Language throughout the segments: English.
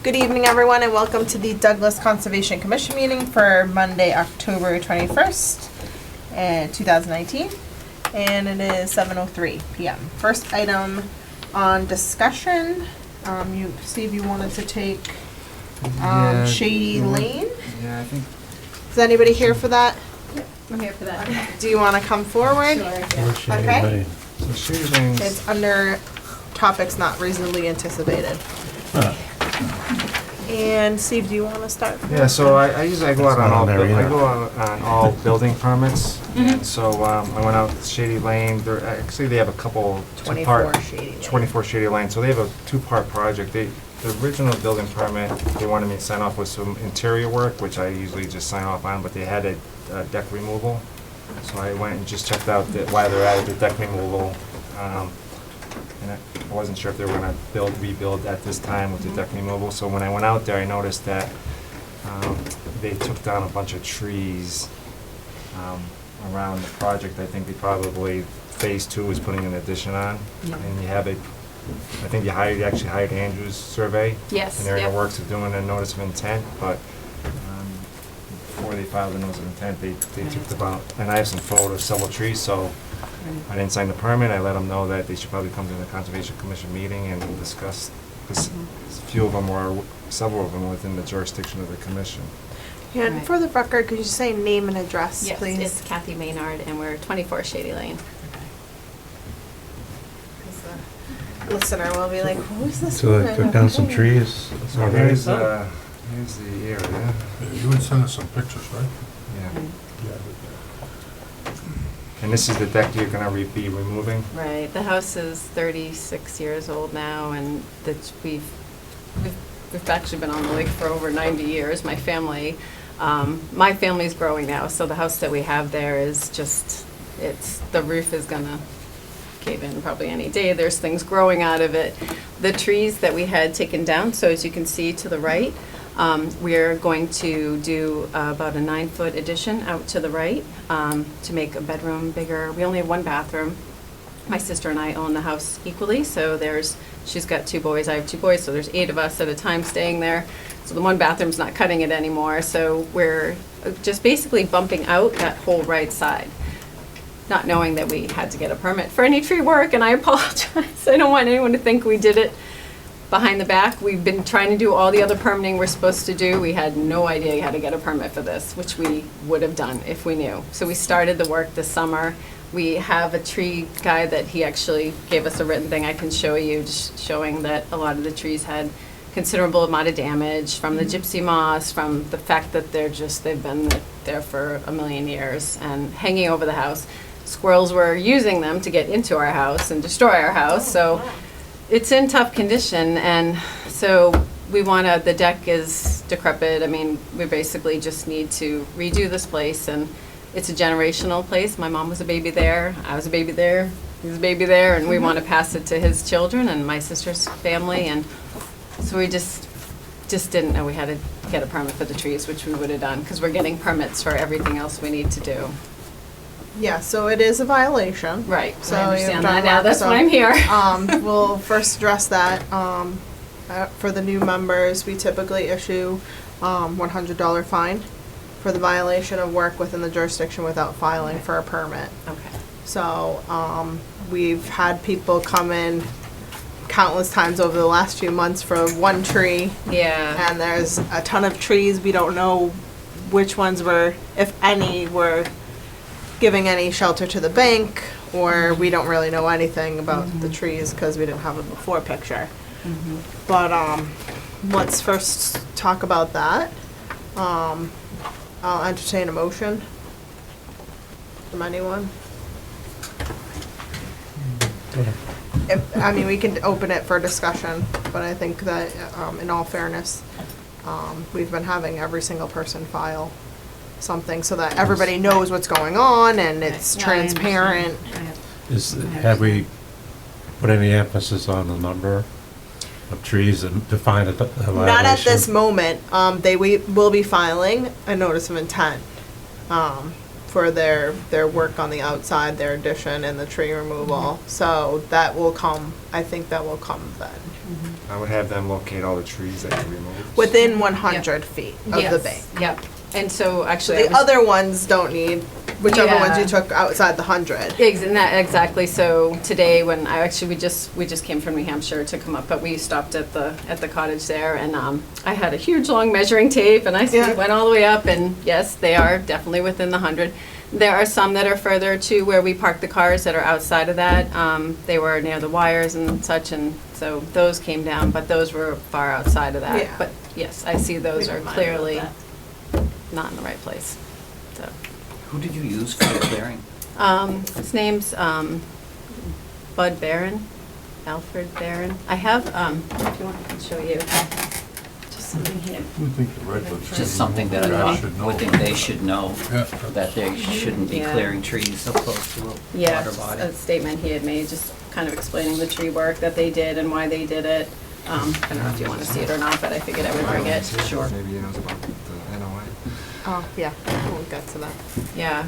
Good evening, everyone, and welcome to the Douglas Conservation Commission meeting for Monday, October 21st, 2019, and it is 7:03 p.m. First item on discussion, Steve, you wanted to take Shady Lane? Yeah, I think. Is anybody here for that? I'm here for that. Do you want to come forward? Sure. Okay. So Shady Lane. It's under topics not reasonably anticipated. And Steve, do you want to start? Yeah, so I usually go out on all building permits, and so I went out to Shady Lane. They have a couple 24 Shady Lane. So they have a two-part project. The original building permit, they wanted me to sign off with some interior work, which I usually just sign off on, but they had a deck removal. So I went and just checked out why they're at the deck removal. And I wasn't sure if they were going to rebuild at this time with the deck removal. So when I went out there, I noticed that they took down a bunch of trees around the project. I think they probably, phase 2 is putting an addition on. Yep. And you have I think you actually hired Andrew's survey. Yes. And they're in the works of doing a notice of intent, but before they filed the notice of intent, they took down, and I have some photos of several trees, so I didn't sign the permit. I let them know that they should probably come to the Conservation Commission meeting and discuss, because several of them are within the jurisdiction of the commission. Yeah, and for the record, could you say name and address, Yes, please? it's Kathy Maynard, and we're 24 Shady Lane. Listener will be like, who is this? So they took down some trees. So here's the area. You would send us some pictures, right? Yeah. Yeah. And this is the deck you're going to be removing? Right. The house is 36 years old now, and we've actually been on the lake for over 90 years. My family's growing now, so the house that we have there is just, the roof is going to cave in probably any day. There's things growing out of it. The trees that we had taken down, so as you can see to the right, we're going to do about a 9-foot addition out to the right to make a bedroom bigger. We only have one bathroom. My sister and I own the house equally, so she's got 2 boys, I have 2 boys, so there's 8 of us at a time staying there. So the one bathroom's not cutting it anymore, so we're just basically bumping out that whole right side, not knowing that we had to get a permit for any tree work, and I apologize. I don't want anyone to think we did it behind the back. We've been trying to do all the other permitting we're supposed to do. We had no idea how to get a permit for this, which we would have done if we knew. So we started the work this summer. We have a tree guy that he actually gave us a written thing I can show you, just showing that a lot of the trees had considerable amount of damage from the gypsy moss, from the fact that they've been there for a million years and hanging over the house. Squirrels were using them to get into our house and destroy our house. So it's in tough condition, and so the deck is decrepit. I mean, we basically just need to redo this place, and it's a generational place. My mom was a baby there, I was a baby there, he was a baby there, and we want to pass it to his children and my sister's family, and so we just didn't know we had to get a permit for the trees, which we would have done, because we're getting permits for everything else we need to do. Yeah, so it is a violation. Right, So I you've understand done that now, work, that's so, why I'm here. We'll first address that. For the new members, we typically issue $100 fine for the violation of work within the jurisdiction without filing for a permit. Okay. So we've had people come in countless times over the last few months for one tree. Yeah. And there's a ton of trees. We don't know which ones if any, were giving any shelter to the bank, or we don't really know anything about the trees because we didn't have a before picture. But let's first talk about that. I'll entertain a motion from anyone. We can open it for discussion, but I think that in all fairness, we've been having every single person file something so that everybody knows what's going on and it's transparent. Have we put any emphasis on the number of trees and define a violation? Not at this moment. We will be filing a notice of intent for their work on the outside, their addition and the tree removal. So that will come, I think that will come then. I would have them locate all the trees that you removed. Within 100 feet of the Yes, bank. Yep. And so So actually. I the was- other ones don't need, whichever ones you Yeah. took outside the 100. Exactly. So today, when we just came from New Hampshire to come up, but we stopped at the cottage there, and I had a huge long measuring tape, and I Yeah. went all the way up, and yes, they are definitely within the 100. There are some that are further to where we park the cars that are outside of that. They were near the wires and such, and so those came down, but those were far outside of that. Yeah. But yes, I see those We are don't mind about clearly that. not in the right place. So. Who did you use for the clearing? His name's Bud Barron, Alfred Barron. I have, if you want, I can show you. Just something here. I would think the redwoods. Just something that guys should know. I would think they should know, Yeah. that they shouldn't be Yeah. clearing trees so close to a Yeah, water just body. a statement he had made, just kind of explaining the tree work that they did and why they did it. I don't know if you want to see it or not, but I figured I would bring it. Sure. Maybe he knows about the NOI. Oh, yeah, we'll get to that. Yeah.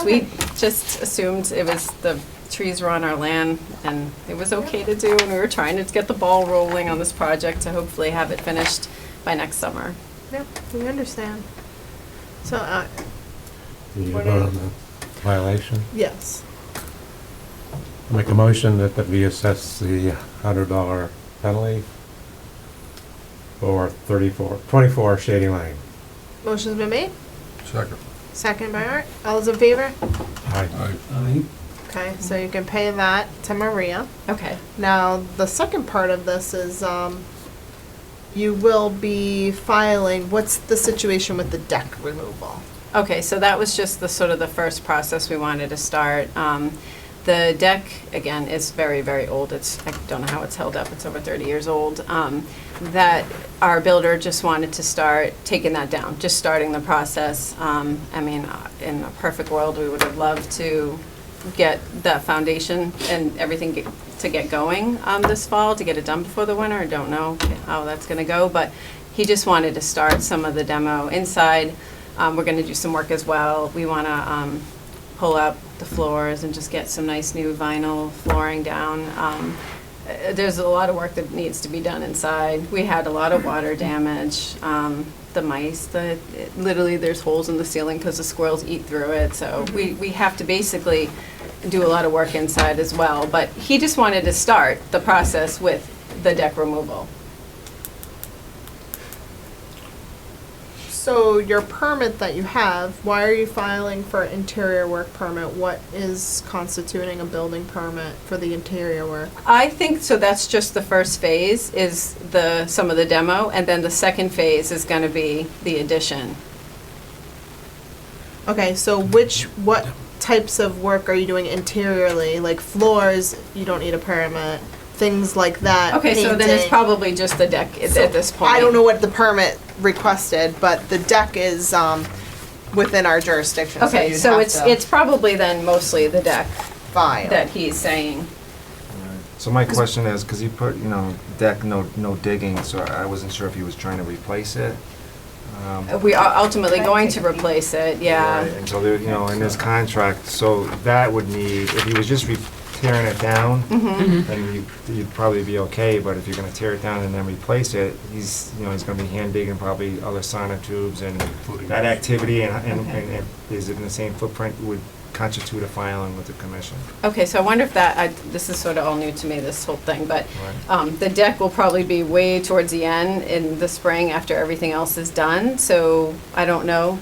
We just assumed it was, the trees were on our land and it was okay to do, and we were trying to get the ball rolling on this project to hopefully have it finished by next summer. Yeah, we understand. So, You What vote are- on the violation? yes. Make a motion that we assess the $100 penalty for 24 Shady Lane. Motion's been made. Second. Second by Art. All those in favor? Aye. Aye. Okay, so you can pay that to Maria. Okay. Now, the second part of this is, you will be filing, what's the situation with the deck removal? Okay, so that was just the sort of the first process we wanted to start. The deck, again, is very, very old. I don't know how it's held up. It's over 30 years old. That our builder just wanted to start taking that down, just starting the process. I mean, in a perfect world, we would have loved to get that foundation and everything to get going this fall, to get it done before the winter. I don't know how that's going to go, but he just wanted to start some of the demo inside. We're going to do some work as well. We want to pull up the floors and just get some nice new vinyl flooring down. There's a lot of work that needs to be done inside. We had a lot of water damage. The mice, literally there's holes in the ceiling because the squirrels eat through it. So we have to basically do a lot of work inside as well. But he just wanted to start the process with the deck removal. So your permit that you have, why are you filing for interior work permit? What is constituting a building permit for the interior work? I think, so that's just the first phase, is some of the demo, and then the second phase is gonna be the addition. Okay, so what types of work are you doing interiorly? Like floors, you don't need a permit, things like that. Okay, so then it's painting. probably just the deck at this point. I don't know what the permit requested, but the deck is, within our jurisdiction, so Okay, you'd so have to it's probably then mostly the deck file. that he's saying. So my question is, because you put, deck, no digging, so I wasn't sure if he was trying to replace it. We are ultimately going to replace it, yeah. Right, and so there, in his contract, so that would need, if he was just tearing it down, then you'd probably be okay, but if you're gonna tear it down and then replace it, he's gonna be hand digging probably other sonotubes and that activity and is it in the same footprint would constitute a filing with the commission. Okay, so I wonder if this is sort of all new to me, this whole thing, but Right. the deck will probably be way towards the end in the spring after everything else is done, so I don't know.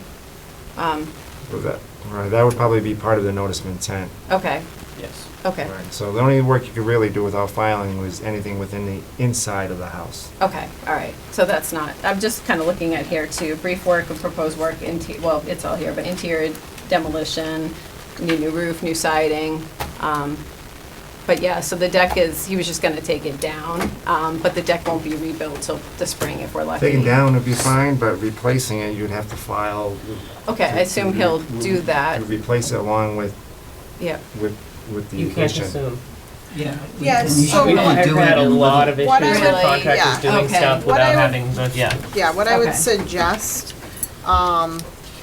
So that would probably be part of the notice of intent. Okay, Yes. okay, Right. So the only work you could really do without filing was anything within the inside of the house. okay, all right. So that's not, I'm just kind of looking at here too, brief work of proposed work, well, it's all here, but interior demolition, new roof, new siding. But yeah, so the deck he was just gonna take it down, but the deck won't be rebuilt till the spring if we're lucky. Taking down would be fine, but replacing it, you'd have to file. Okay, I assume he'll do that, You'd replace it along with yeah. the You can't addition. assume. Yeah. Yeah, and so usually what- we do I've had it a in lot little- of issues What I with would- contractors yeah, doing okay. stuff What I without would- having the, yeah. Yeah, what I would Okay. suggest,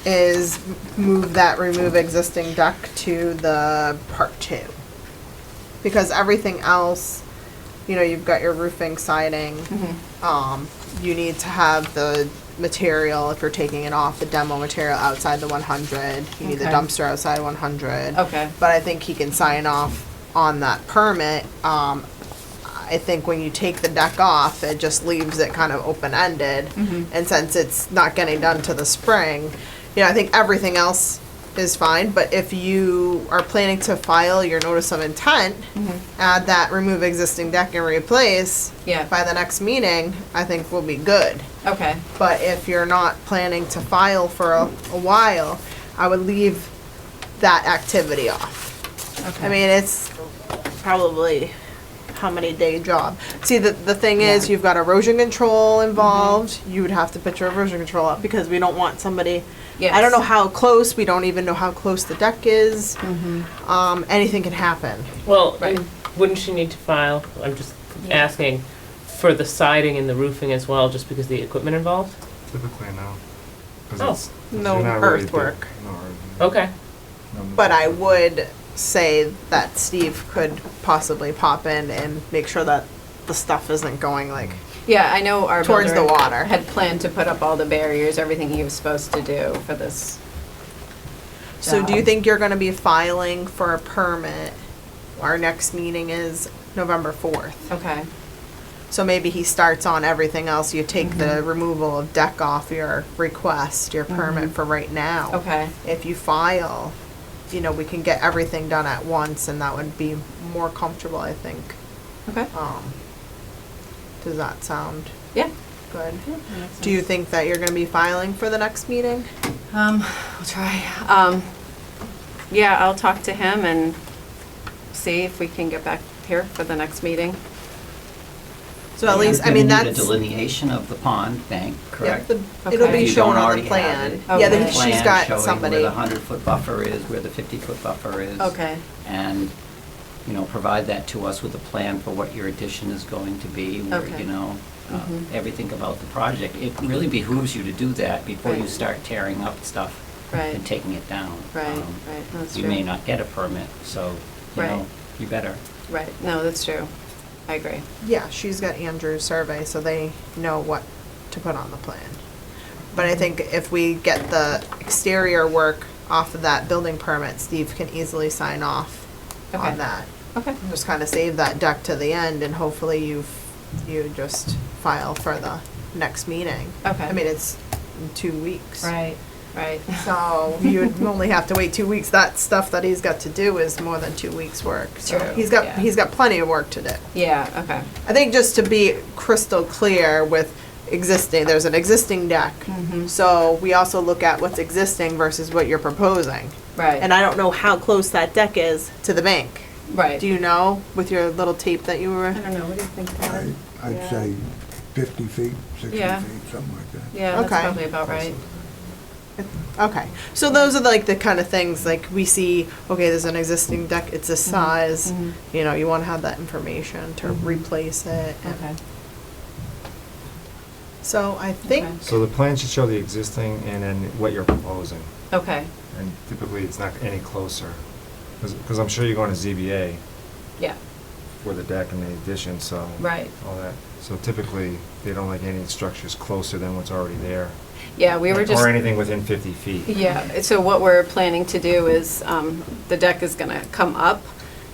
is remove existing deck to the part 2. Because everything else, you know, you've got your roofing, siding. You need to have the material, if you're taking it off, the demo material outside the 100. You need the Okay. dumpster outside 100. Okay. But I think he can sign off on that permit. I think when you take the deck off, it just leaves it kind of open-ended. And since it's not getting done to the spring, you know, I think everything else is fine. But if you are planning to file your notice of intent, add that remove existing deck and replace Yeah. by the next meeting, I think will be good. Okay. But if you're not planning to file for a while, I would leave that activity off. Okay. I mean, it's probably how many day job. See, the thing is, Yeah. you've got erosion control involved. You would have to put your erosion control up because we don't want somebody. I don't know how close. We don't even know how close the deck is. Anything can happen. Well, Right. and wouldn't you need to file, I'm just asking, for the siding and the roofing as well, just because the equipment involved? Typically, no. 'Cause Oh. it's- No you're not really earthwork. No earth- Okay. no- But I would say that Steve could possibly pop in and make sure that the stuff isn't going like. Yeah, I know our Towards builder the water. had planned to put up all the barriers, everything he was supposed to do for this. So do you job. think you're gonna be filing for a permit? Our next meeting is November 4th. Okay. So maybe he starts on everything else. You take the removal of deck off your request, your permit for right now. Okay. If you file, you know, we can get everything done at once and that would be more comfortable, I think. Okay. Does that sound Yeah. good? Do you think that you're gonna be filing for the next meeting? We'll try. Yeah, I'll talk to him and see if we can get back here for the next meeting. So at least, I You're mean, gonna need that's. a delineation of the pond bank, Yep, correct? it'll Okay. be If you shown don't on the already have plan. it, Yeah, Okay. then she's plan got showing somebody. where the 100-foot buffer is, where the 50-foot buffer is. Okay. And, you know, provide that to us with a plan for what your addition is going to be, where, Okay. you know, Mhm. everything about the project. It really behooves you to do that before you Right. start tearing up stuff Right. and taking it down. Right. Um, Right. That's You true. may not get a permit, so, you Right. know, you better. Right. No, that's true. I agree. Yeah, she's got Andrew's survey, so they know what to put on the plan. But I think if we get the exterior work off of that building permit, Steve can easily sign off Okay. on that. Okay. Just kind of save that deck to the end and hopefully you just file for the next meeting. Okay. I mean, it's in 2 weeks. Right. Right. So you only have to wait 2 weeks. That stuff that he's got to do is more than 2 weeks' work. So True, yeah. he's got plenty of work to do. Yeah. Okay. I think just to be crystal clear with there's an existing deck. So we also look at what's existing versus what you're proposing. Right. And I don't know how close that deck is to the bank. right. Do you know with your little tape that you were? I don't know. What do you think, Todd? I'd Yeah. say 50 feet, 60 Yeah. feet, something like that. Yeah, that's Okay. probably about right. Okay. So those are like the kind of things like we see, okay, there's an existing deck, it's this size. You know, you want to have that information to replace it. and- Okay. So I think, Okay. So the plan should show the existing and then what you're proposing. Okay. And typically, it's not any closer. Because I'm sure you're going to ZBA Yeah. for the deck and the addition, so. Right. All that. So typically, they don't like any structures closer than what's already there. Yeah, we were just. Or anything within 50 feet. Yeah, so what we're planning to do is, the deck is gonna come up,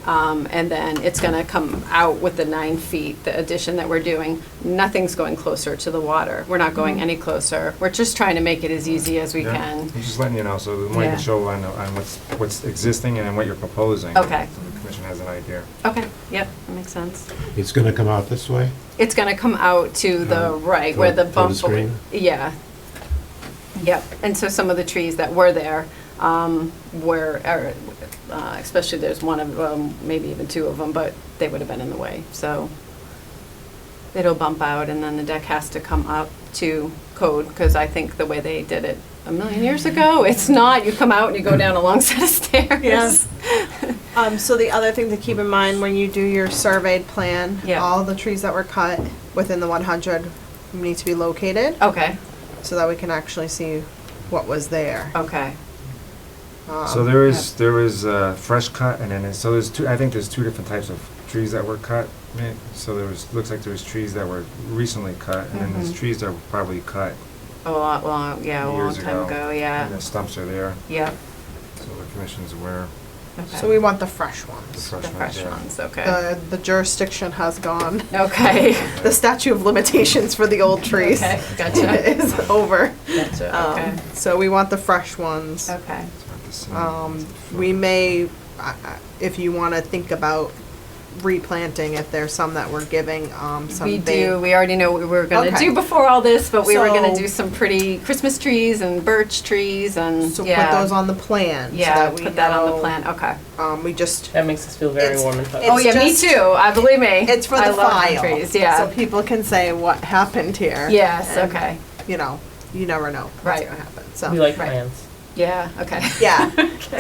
and then it's gonna come out with the 9 feet, the addition that we're doing. Nothing's going closer to the water. We're not going any closer. We're just trying to make it as easy as we Yeah. can. I'm just letting you know, so the more you Yeah. can show on what's existing and then what you're proposing. Okay. So the commission has an idea. Okay, yep, that makes sense. It's gonna come out this way? It's gonna come out to the right, where the toward the bump. screen? Yeah. Yep, and so some of the trees that were there, especially there's one of them, maybe even 2 of them, but they would have been in the way, so it'll bump out, and then the deck has to come up to code, because I think the way they did it a million years ago, it's not, you come out and you go down a long set of stairs. Yes. So the other thing to keep in mind when you do your surveyed plan, Yeah. all the trees that were cut within the 100 need to be located Okay, so that we can actually see what was there. okay, So there is fresh cut and then, so there's I think there's 2 different types of trees that were cut. So looks like there was trees that were recently cut, and then there's trees that were probably cut A long years time ago, yeah. And the stumps are there, Yep, so the commission's aware. okay. So we want the fresh The ones. fresh The ones, fresh yeah. ones, okay. The jurisdiction has gone. Okay. The statute of limitations for the old trees Okay, gotcha. is over. Gotcha, okay. So we want the fresh ones. Okay. It's not the same. We may, if you want to think about replanting, if there's some that we're giving, some We big- do, we already know what we were gonna Okay. do before all this, but we were gonna So- do some pretty Christmas trees and birch trees and, So yeah. put those on the plan. so Yeah, that we put that on the know, plan, okay. We just, That makes us feel very It's- warm and fuzzy. it's Oh, yeah, me just- too, believe me. it's for I the love file. trees, So yeah. people can say what happened here. Yes, and, okay, You know, you never know what's Right. gonna happen, so. We like Right. plans. yeah, okay. Yeah,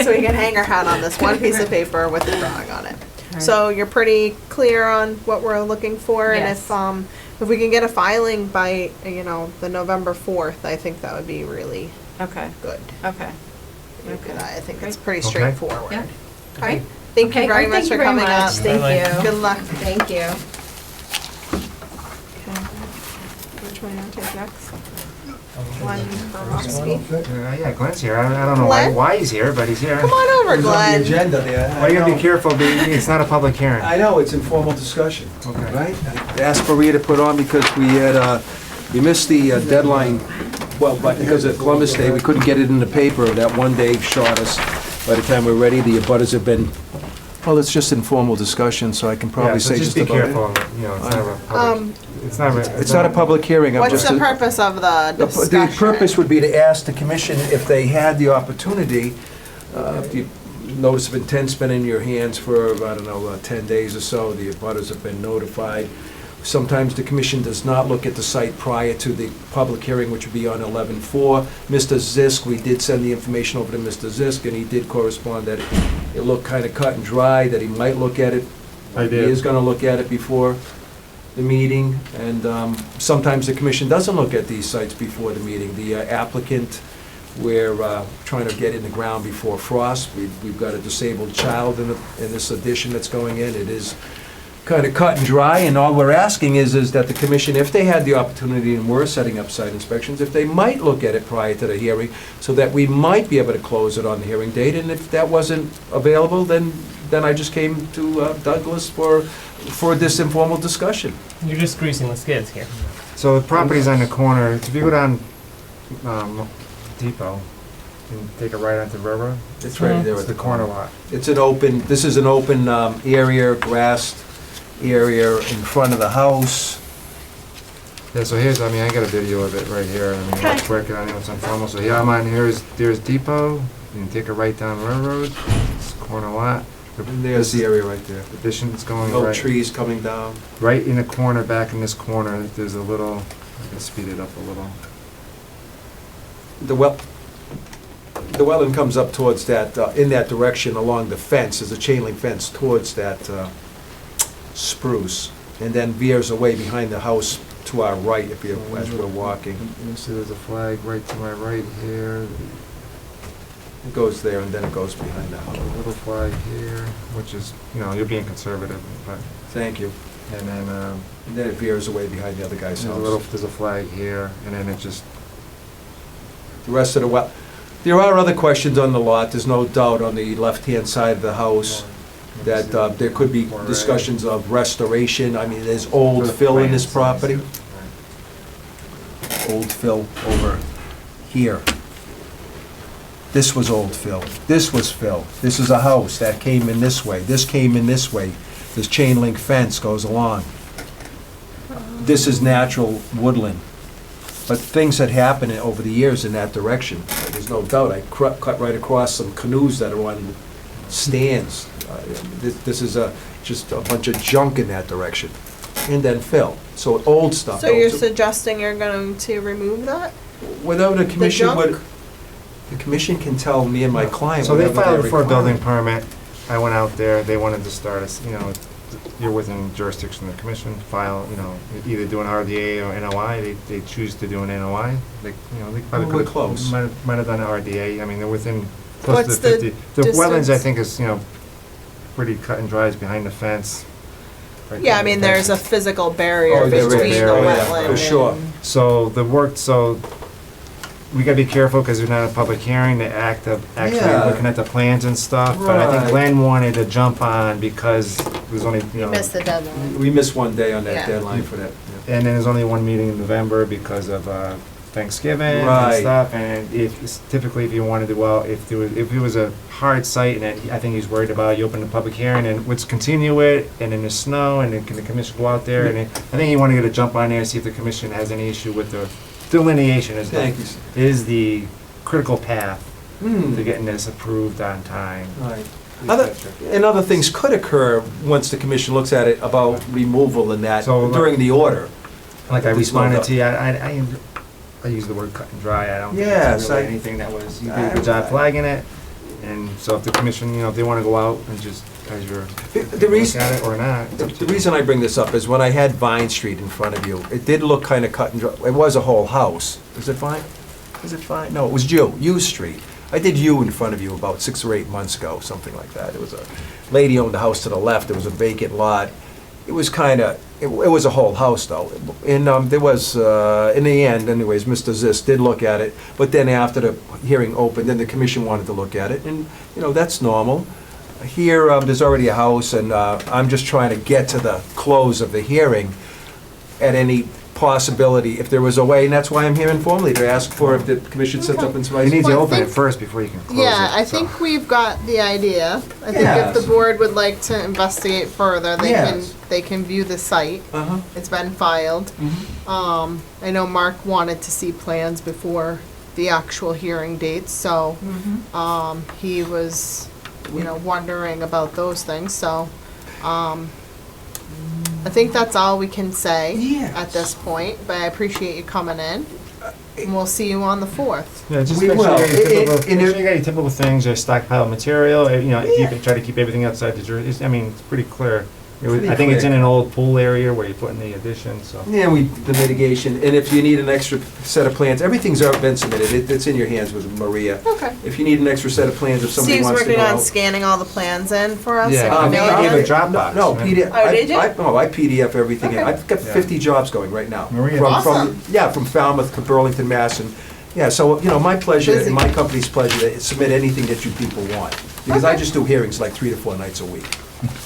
so we can hang our hat on this one piece of paper with the drawing on it. So you're pretty clear on what we're looking for, and Yes. if we can get a filing by, the November 4th, I think that would be really Okay, good. okay. I think it's Great. pretty Okay. straightforward. Yeah. Okay, thank you Okay, very oh, much thank for you very coming up. much. Thank you. Good luck. Thank you. Which one you want to take next? Glen Krevosky. Yeah, Glenn's here. I don't know Glenn? why he's here, but he's here. Come on over, It was on the Glenn. agenda there. Well, you gotta be careful, it's not a public hearing. I know, it's informal discussion, Okay. right? I asked Maria to put on because we missed the deadline, well, but because of Columbus Day, we couldn't get it in the paper. That one day shot us. By the time we're ready, the abutters have been, well, it's just informal discussion, so I can Yeah, probably so say just just be about careful, it. it's not a public, It's not a public hearing, I'm What's just... the purpose of the The discussion? purpose would be to ask the commission if they had the opportunity, if the notice of intent's been in your hands for, I don't know, 10 days or so, the abutters have been notified. Sometimes the commission does not look at the site prior to the public hearing, which would be on 11/4. Mr. Zisk, we did send the information over to Mr. Zisk, and he did correspond that it looked kind of cut and dry, that he might look at it. I He did. is going to look at it before the meeting, and sometimes the commission doesn't look at these sites before the meeting. The applicant, we're trying to get in the ground before frost. We've got a disabled child in this addition that's going in. It is kind of cut and dry, and all we're asking is that the commission, if they had the opportunity and were setting up site inspections, if they might look at it prior to the hearing, so that we might be able to close it on the hearing date, and if that wasn't available, then I just came to Douglas for this informal discussion. You're just greasing the skids here. So the property's on the corner, if you go down Depot and take a right onto Railroad, It's right there it's at the corner lot. It's an open, this is an open area, grassed area in front of the house. Yeah, so here's, I got a video of it right here, it's quick, I know it's informal, so here I'm on, there's Depot, and take a right down Railroad, it's a corner lot. And there's the area right there. Addition's going No right, trees coming down. right in the corner, back in this corner, there's a little, I can speed it up a little. The wetland comes up towards that, in that direction along the fence, there's a chain link fence towards that spruce, and then veers away behind the house to our right if you, as we're walking. You see there's a flag right to my right here, It goes there and then it goes behind the a house. little flag here, which is, you're being conservative, but, Thank you. and then, And then it veers away behind the other guy's house. there's a flag here, and then it just, The rest of the there are other questions on the lot, there's no doubt on the left-hand side of the house that there could be discussions of restoration. I mean, there's old fill in this property. Old fill over here. This was old fill. This was fill. This is a house that came in this way. This came in this way. This chain link fence goes along. This is natural woodland. But things had happened over the years in that direction. There's no doubt. I cut right across some canoes that are on stands. This is just a bunch of junk in that direction. And then fill. So old stuff. So you're suggesting you're going to remove that? Without a commission junk? would, the commission can tell me and my client so they whatever filed they for a building require. permit, I went out there, they wanted to start us, you're within jurisdiction of the commission, file, either do an RDA or NOI, they choose to do an NOI, they probably We're could. close. Might have done an RDA, they're wethin close to What's the the 50. The wetlands, I distance? think, is, pretty cut and dry, is behind the fence. right Yeah, I there. mean, there's a physical barrier Oh, there is. between the Barrier, wetland. for sure. and- So we gotta be careful because we're not a public hearing, the act of actually Yeah. looking at the plans and stuff. But I think Right. Glenn wanted to jump on because it was only, you know, Missed the deadline. We missed one day on that Yeah. deadline for that. Yeah. and then there's only one meeting in November because of Thanksgiving Right. and stuff. And typically if you wanted to, well, if it was a hard site and then I think he's worried about, you open the public hearing and let's continue it, and then there's snow, and then can the commission go out there? And then, I think he wanted to get a jump on there and see if the commission has any issue with the delineation Thank you. is the critical path Hmm. to getting this approved on time. Right. And other things could occur once the commission looks at it about removal and that So, during the order. Like I There's no responded doubt. to you, I use the word cut and dry, I don't think Yes, it's really I- anything that was, you did a good job flagging it. And so if the commission, you know, if they wanna go out and just, as you're, The look reason, at it or not. it's up to the you. reason I bring this up is when I had Vine Street in front of you, it did look kind of cut and dry. It was a whole house. Is it Vine? Is it Vine? No, it was U Street. I did U in front of you about 6 or 8 months ago, something like that. It was a lady owned the house to the left. It was a vacant lot. It was kind of, it was a whole house though. And there was, in the end anyways, Mr. Zisk did look at it, but then after the hearing opened, then the commission wanted to look at it, and, you know, that's normal. Here, there's already a house, and I'm just trying to get to the close of the hearing at any possibility, if there was a way, and that's why I'm here informally, to ask for if the commission sets up and You somebody. need to Well, I open it think- first before you can close it. Yeah, I so. think we've got the idea. I think if Yes. the board would like to investigate further, Yes. they can view the site. Uh-huh. It's been filed. Mhm. I know Mark wanted to see plans before the actual hearing dates, so, he was, you know, wondering about those things, so, I think that's all we can say Yes. at this point, but I appreciate you coming in. And we'll see you on the 4th. Yeah, just We make sure will. you get your typical, And make if- sure you got your typical things, your stockpile material, you know, Yeah. try to keep everything outside the jury. I mean, it's pretty clear. Pretty I think it's clear. in an old pool area where you put in the addition, so. Yeah, the mitigation, and if you need an extra set of plans, everything's already been submitted, it's in your hands with Maria. Okay. If you need an extra set of plans, if somebody Steve's wants to go working on out. scanning all the plans in for us. Yeah, and I mean, I emailing gave them. a Dropbox. No, man. PDF. Oh, did you? No, I PDF everything in. Okay. I've got Yeah. 50 jobs going right now. Maria. Awesome. Yeah, from Falmouth to Burlington, Mass. And, yeah, so, you know, my pleasure Busy. and my company's pleasure to submit anything that you people want. Because I just do hearings like 3 to 4 nights a week.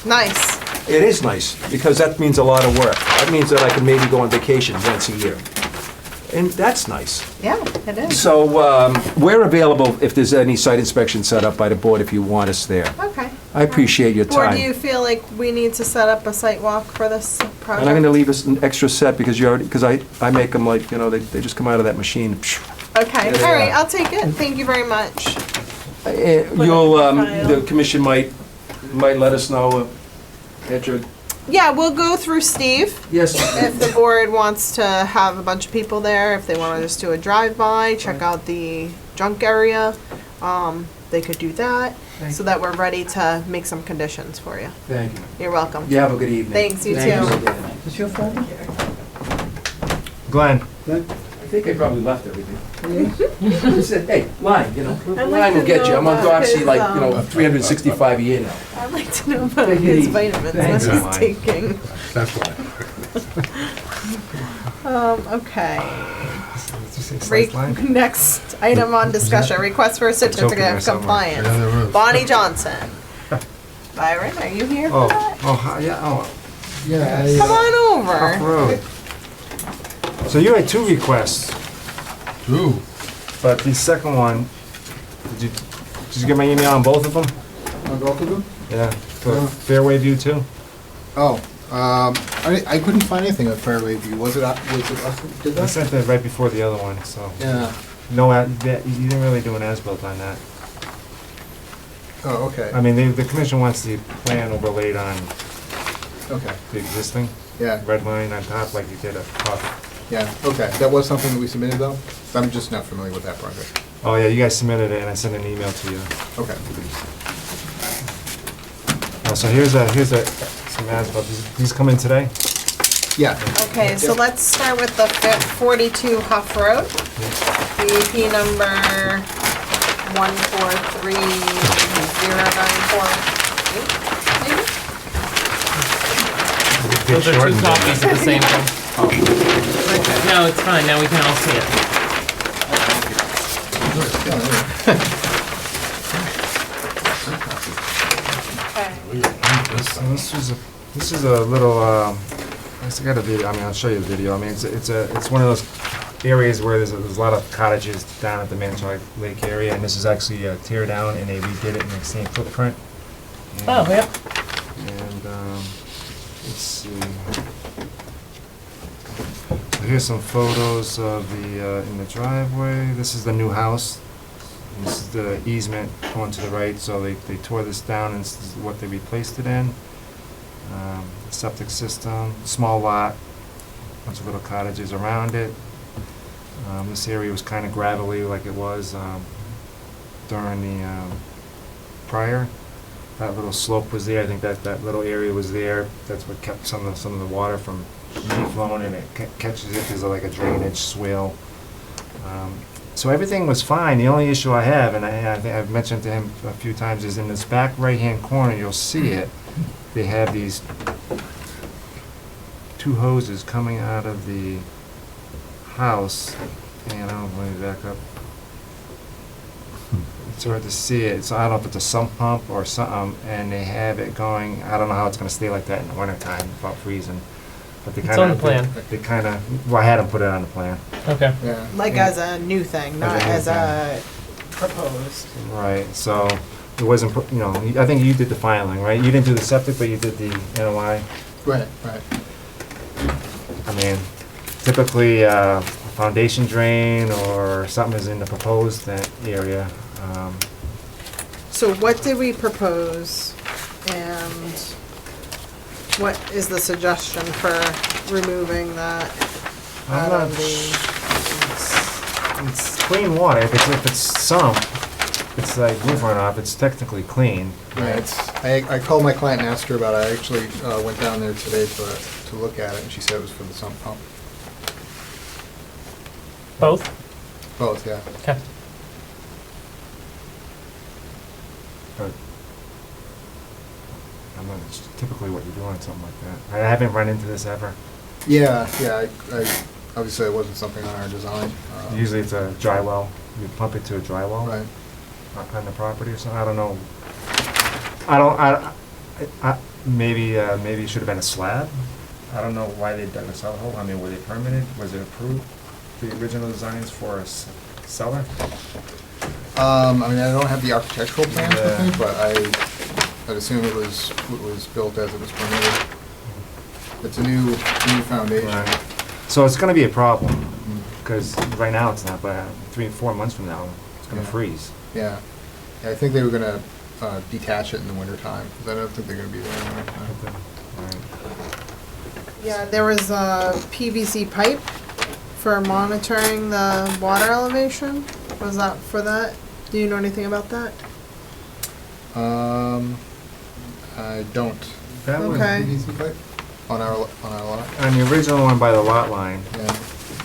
Nice. It is nice, because that means a lot of work. That means that I can maybe go on vacation once a year. And that's nice. Yeah, it is. So we're available if there's any site inspection set up by the board if you want us there. Okay. I appreciate your Or do you time. feel like we need to set up a site walk for this project? And I'm gonna leave us an extra set because you already, because I make them like, you know, they just come out of that machine. Okay, Yeah, all right, yeah. I'll take it. Thank you very much. You'll, File. the commission might let us know at your, Yeah, we'll go through Steve. yes. If the board wants to have a bunch of people there, if they want to just do a drive-by, check out the junk area, they could do that, so that we're ready to make some conditions for you. Thank you. You're welcome. You have a good evening. Thanks, you Thank too. Is your phone? Glenn, I think I probably left everything. I said, hey, line, you know, I'd like line will to get you. know I'm on about Doxy his, like, you know, 365 a year now. I'd like to know about Take it his easy. vitamins, Thanks. what Thanks. he's taking. That's why. Okay. did you say Re- slice line? Next item on discussion, request for a certificate there of somewhere. Yeah, compliance. there is. Bonnie Johnson. Byron, are you here Oh, for that? hi, yeah, oh, Yeah, Come on Hough over. Road. So you had 2 requests, True. but the second one, did you get my email on both of them? On both of them? Yeah, for Yeah. Fairway View too? Oh, I couldn't find anything on Fairway View. Was it us that did I that? sent that right before the other one, so. Yeah. No, you didn't really do an as-built on that. Oh, okay. I mean, the commission wants the plan overlaid on Okay. the existing Yeah, red line on top like you did at Hough. yeah, okay. That was something that we submitted though? I'm just not familiar with that project. Oh, yeah, you guys submitted it and I sent an email to you. Okay. So here's some as-built. These come in today? Yeah. Okay, so let's start with the 42 Hough Road. DEP number 1430948, maybe? Those are two shortened it. copies of the same thing. No, it's fine, now we can all see it. This is a little, I got a video, I mean, I'll show you the video. I mean, it's one of those areas where there's a lot of cottages down at the Manchog Lake area, and this is actually a tear down, and they redid it in the same footprint. And- Oh, yeah. And, let's see. So here's some photos of the, in the driveway. This is the new house. This is the easement going to the right, so they tore this down, and this is what they replaced it in. Septic system, small lot, bunch of little cottages around it. This area was kind of gravelly like it was during the prior. That little slope was there. I think that little area was there. That's what kept some of the water from flowing, and it catches it as like a drainage swale. So everything was fine. The only issue I have, and I think I've mentioned to him a few times, is in this back right-hand corner. You'll see it. They have these two hoses coming out of the house, and I don't know, let me back up. It's hard to see it, so I don't know if it's a sump pump or something, and they have it going, I don't know how it's gonna stay like that in the wintertime without freezing. But they It's kinda, on the plan. They kinda, well, I had them put it on the plan. Okay. Yeah. Like as a new thing, not As a new as a proposed. Right, so it wasn't, you know, I think you did the filing, right? You didn't do the septic, but you did the NOI. Right. I mean, typically, foundation drain or something is in the proposed area. So what did we propose, and what is the suggestion for removing that I'm out not of the? It's clean water. If it's sump, it's like roof runoff, it's technically clean. Right. I called my client and asked her about it. I actually went down there today to look at it, and she said it was for the sump pump. Both? Both, yeah. Okay. But I'm not, it's typically what you do on something like that. I haven't run into this ever. Yeah. I obviously it wasn't something on our design. Usually it's a dry well. You pump it to a dry well Right. on the property or something. I don't know. Maybe it should have been a slab. I don't know why they dug a cellar hole. I mean, were they permitted? Was it approved? The original designs for a cellar? I mean, I don't have the architectural plans with me, Yeah. but I'd assume it was built as it was permitted. It's a new foundation. Right. So it's gonna be a problem, Mm. because right now it's not, but 3 or 4 months from now, it's gonna Yeah. freeze. Yeah. I think they were gonna detach it in the wintertime, because I don't think they're gonna be there in the wintertime. Right. Yeah, there was a PVC pipe for monitoring the water elevation. Was that for that? Do you know anything about that? I don't. That was, Okay. PVC pipe? On our lot? on the original one by the lot line, Yeah.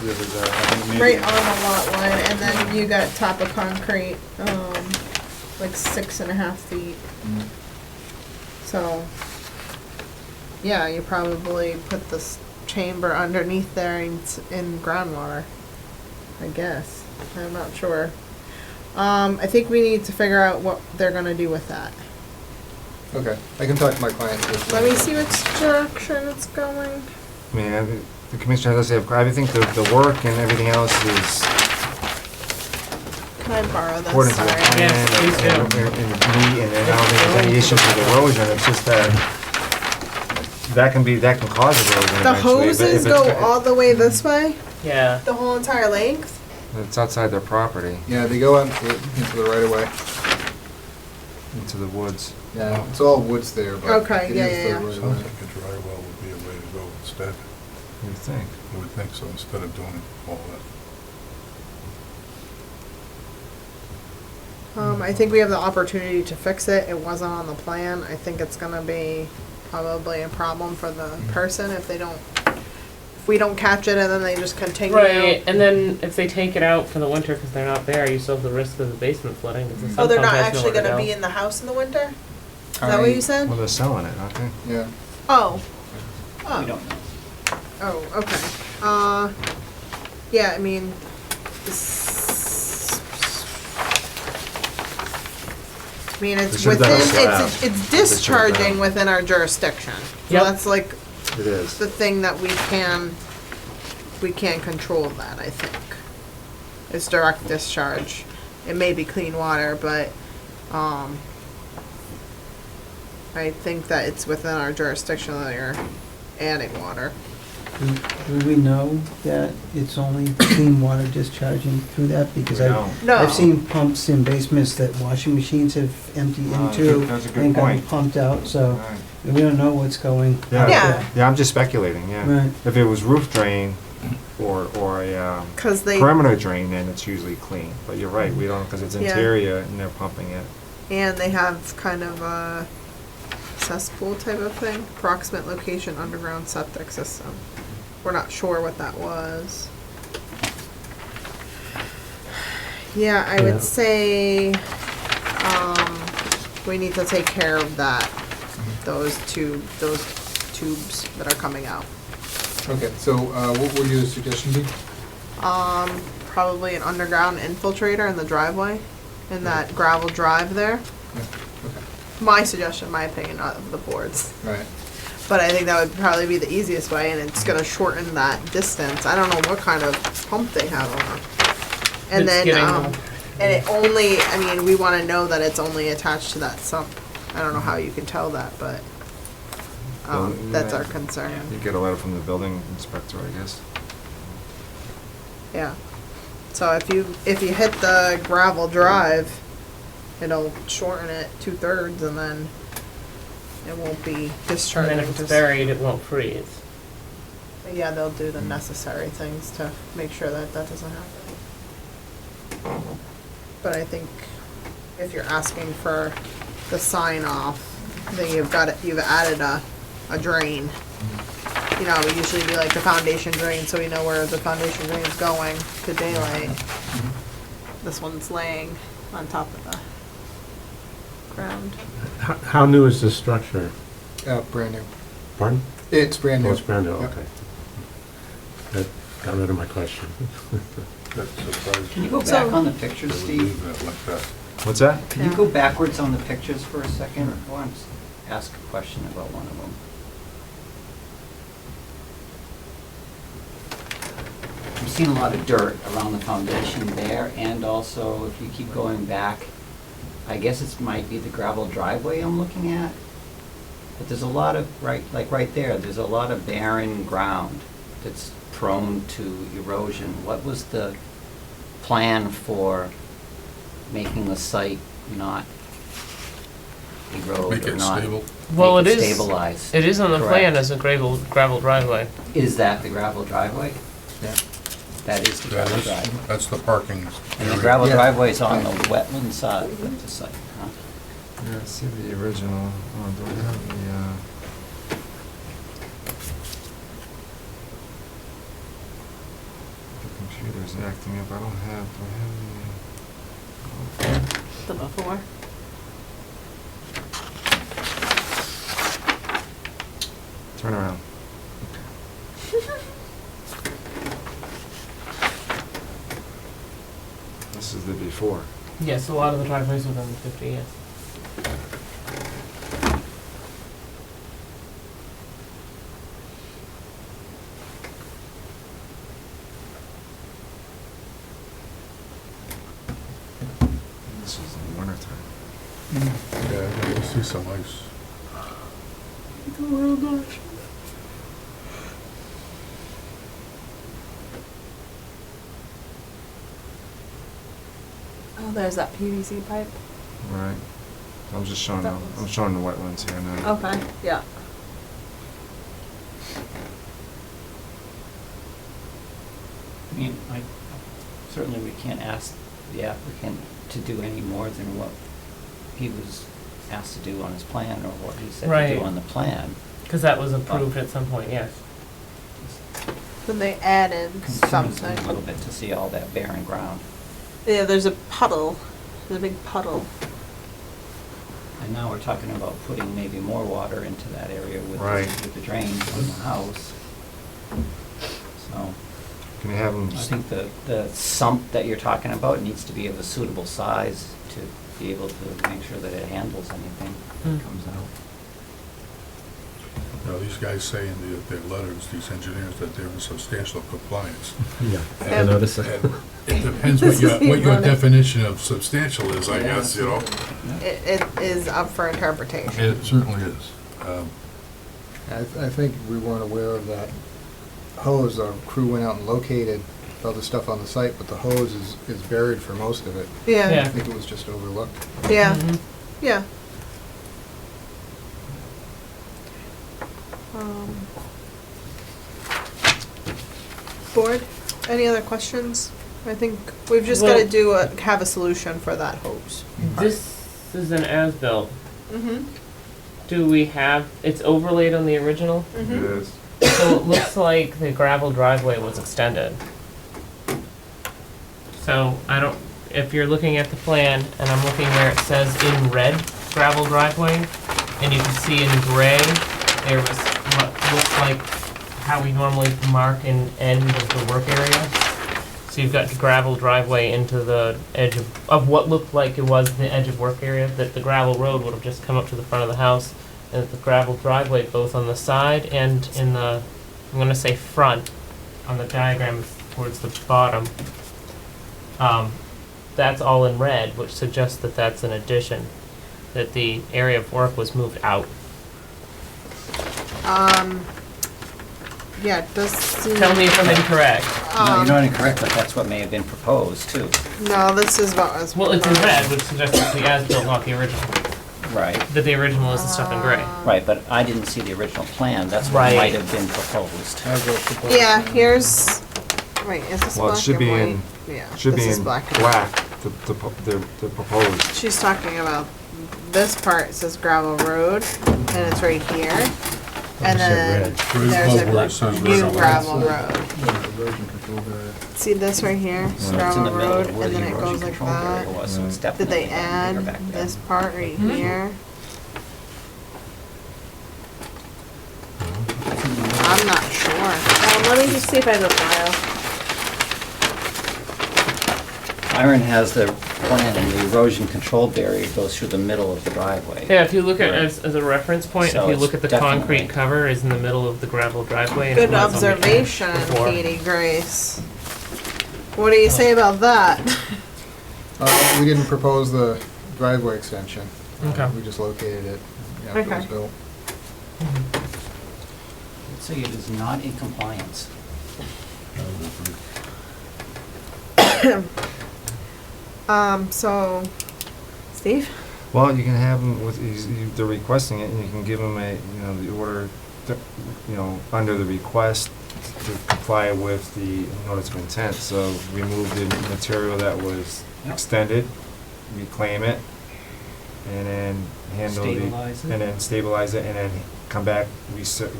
there was a, I think maybe. Right on the lot line, and then you got top of concrete, like 6.5 feet. Mm. So, yeah, you probably put this chamber underneath there in groundwater, I guess. I'm not sure. I think we need to figure out what they're gonna do with that. Okay, I can talk to my client. Let me see which direction it's going. I mean, the commissioner does have, I think the work and everything else is Can I borrow this? according to the Sorry. plan. Yes, please do. And I don't think there's any issues with erosion, it's just that that can cause erosion The eventually. but if hoses it's- go all the way this way? Yeah. The whole entire length? It's outside their property, Yeah, they go out into the right of way. into the woods. Yeah, it's all woods there, but. Okay, it yeah, is yeah, the yeah. right of Sounds way. like a dry well would be a way to go instead. You think? I would think so, instead of doing all that. I think we have the opportunity to fix it. It wasn't on the plan. I think it's gonna be probably a problem for the person if we don't catch it and then they just continue. Right, and then if they take it out for the winter because they're not there, you still have the risk of the basement flooding. 'Cause the Oh, sump they're pump not has actually nowhere to gonna go. be in the house in the winter? Is that what you said? Well, they're selling it, aren't they? Yeah. Oh. Oh. We don't know. Oh, okay. Yeah, I mean, it's We should've done a within, slab. it's discharging within our jurisdiction. So Yep. that's like It is. the thing that we can control that, I think. It's direct discharge. It may be clean water, but, I think that it's within our jurisdiction that you're adding water. Do we know that it's only clean water discharging through that? Because We don't. I've seen pumps in basements that washing machines have emptied into That's a good and gotten point. pumped out, so Right. we don't know what's going Yeah. out Yeah. there. Yeah, I'm just speculating, yeah. Right. If it was roof drain or a 'Cause they, perimeter drain, then it's usually clean. But you're right, we don't, because it's Yeah. interior and they're pumping it. and they have kind of a cesspool type of thing, approximate location underground septic system. We're not sure what that was. Yeah, I Yeah. would say, we need to take care of that, those tubes that are coming out. Okay, so what would your suggestion be? Probably an underground infiltrator in the driveway, in that gravel drive there. Yeah, okay, My suggestion, my opinion, not of the board's. all right. But I think that would probably be the easiest way, and it's gonna shorten that distance. I don't know what kind of pump they have on it. And It's then, getting- and it only, I mean, we wanna know that it's only attached to that sump. I don't know how you can tell that, but, that's our concern. You get a letter from the building inspector, I guess. Yeah. So if you hit the gravel drive, it'll shorten it 2/3, and then it won't be And discharging. then if it's just- buried, it won't freeze. Yeah, they'll do the necessary things to make sure that that doesn't happen. But I think if you're asking for the sign off, then you've added a drain. You know, it would usually be like the foundation drain, so we know where the foundation drain is going to daylight. This one's laying on top of the ground. How new is this structure? Brand new. Pardon? It's brand new. Oh, it's brand new, Yep. okay. That got rid of my question. That's surprising. Can you go So- back on the pictures, They would Steve? leave that like that. What's that? Can you go backwards on the pictures for a second? I want to ask a question about one of them. I'm seeing a lot of dirt around the foundation there, and also if you keep going back, I guess it might be the gravel driveway I'm looking at. But there's a lot of, right there, there's a lot of barren ground that's prone to erosion. What was the plan for making the site not erode Make or it not? stable. Well, make it is. Stabilize. It is on the plan Correct. as a gravel driveway. Is that the gravel driveway? Yeah. That is the That gravel is, driveway. that's the parking And the area. gravel Yeah. driveway is on the wetland side of the site, huh? Yeah, see the original. Oh, do I have the computer's acting up. I don't have, do I have The before. turn around. This is the before. Yes, a lot of the driveways within the 50, yes. This is in the wintertime. Yeah, you see some ice. Oh, there's that PVC pipe. Right. I'm just showing That them. was- I'm showing the wetlands here now. Okay, yeah. I mean, certainly we can't ask the applicant to do any more than what he was asked to do on his plan or what he said to Right. do on the plan. Because that was approved at some point, yes. Then they added Concerns me something. a little bit to see all that barren ground. Yeah, there's a puddle. There's a big puddle. And now we're talking about putting maybe more water into that area with Right. with the drains from the house. So Can you have them, I think the sump that you're talking about needs to be of a suitable size to be able to make sure that it handles anything that comes out. Now, these guys say in their letters, these engineers, that they're in substantial compliance. Yeah, I noticed And it depends what your definition of substantial is, I guess, you know? It is up for interpretation. It certainly is. I think we weren't aware of that hose. Our crew went out and located other stuff on the site, but the hose is buried for most of it. Yeah, I Yeah. think it was just overlooked. yeah, Mhm. yeah. Board, any other questions? I think we've just Well- gotta have a solution for that hose. This is an as-built. Mm-hmm. Do we have, it's overlaid on the original? it Mm-hmm. is. So it looks like the gravel driveway was extended. So I don't, if you're looking at the plan, and I'm looking where it says in red gravel driveway, and you can see in gray, there was what looks like how we normally mark an end of the work area. So you've got the gravel driveway into the edge of what looked like it was the edge of work area, that the gravel road would have just come up to the front of the house, and that the gravel driveway both on the side and in the, I'm gonna say front, on the diagram towards the bottom. That's all in red, which suggests that that's an addition, that the area of work was moved out. Yeah, it does seem. Tell me if I'm incorrect. No, you're not incorrect, but that's what may have been proposed too. No, this is what was. Well, it's in proposed. red, which suggests it's the as-built, not the original. Right. That the original is the stuff in gray. Right, but I didn't see the original plan, that's what Right. might have been proposed. As a proposed Yeah, plan. here's, wait, is this Well, it black should and be white? in, Yeah, should this be is in black and black, the proposed. She's talking about this part says gravel road, and it's right here. And then Right there's above where it says a new red. gravel road. Yeah, the erosion control area. See this right here? It's It's in gravel the middle road, of where and the then it erosion goes like control area that. was, so it's Did definitely they gotten add bigger back there. this part right here? I'm not sure. Let me just see if I have the file. Myron has the plan, and the erosion control barrier goes through the middle of the driveway. Yeah, if you look at, Right. as a reference point, So if you it's look at the definitely- concrete cover is in the middle of the gravel driveway. and it Good was on the observation, before. Katie Grace. What do you say about that? We didn't propose the driveway extension. Okay. We just located it after it was Okay. built. I'd say it is not in compliance. So, Steve? Well, you can have them with, they're requesting it, and you can give them the order, under the request to comply with the notice of intent. So remove the material that was Yep. extended, reclaim it, and then handle the. Stabilize it. And then stabilize it, and then come back,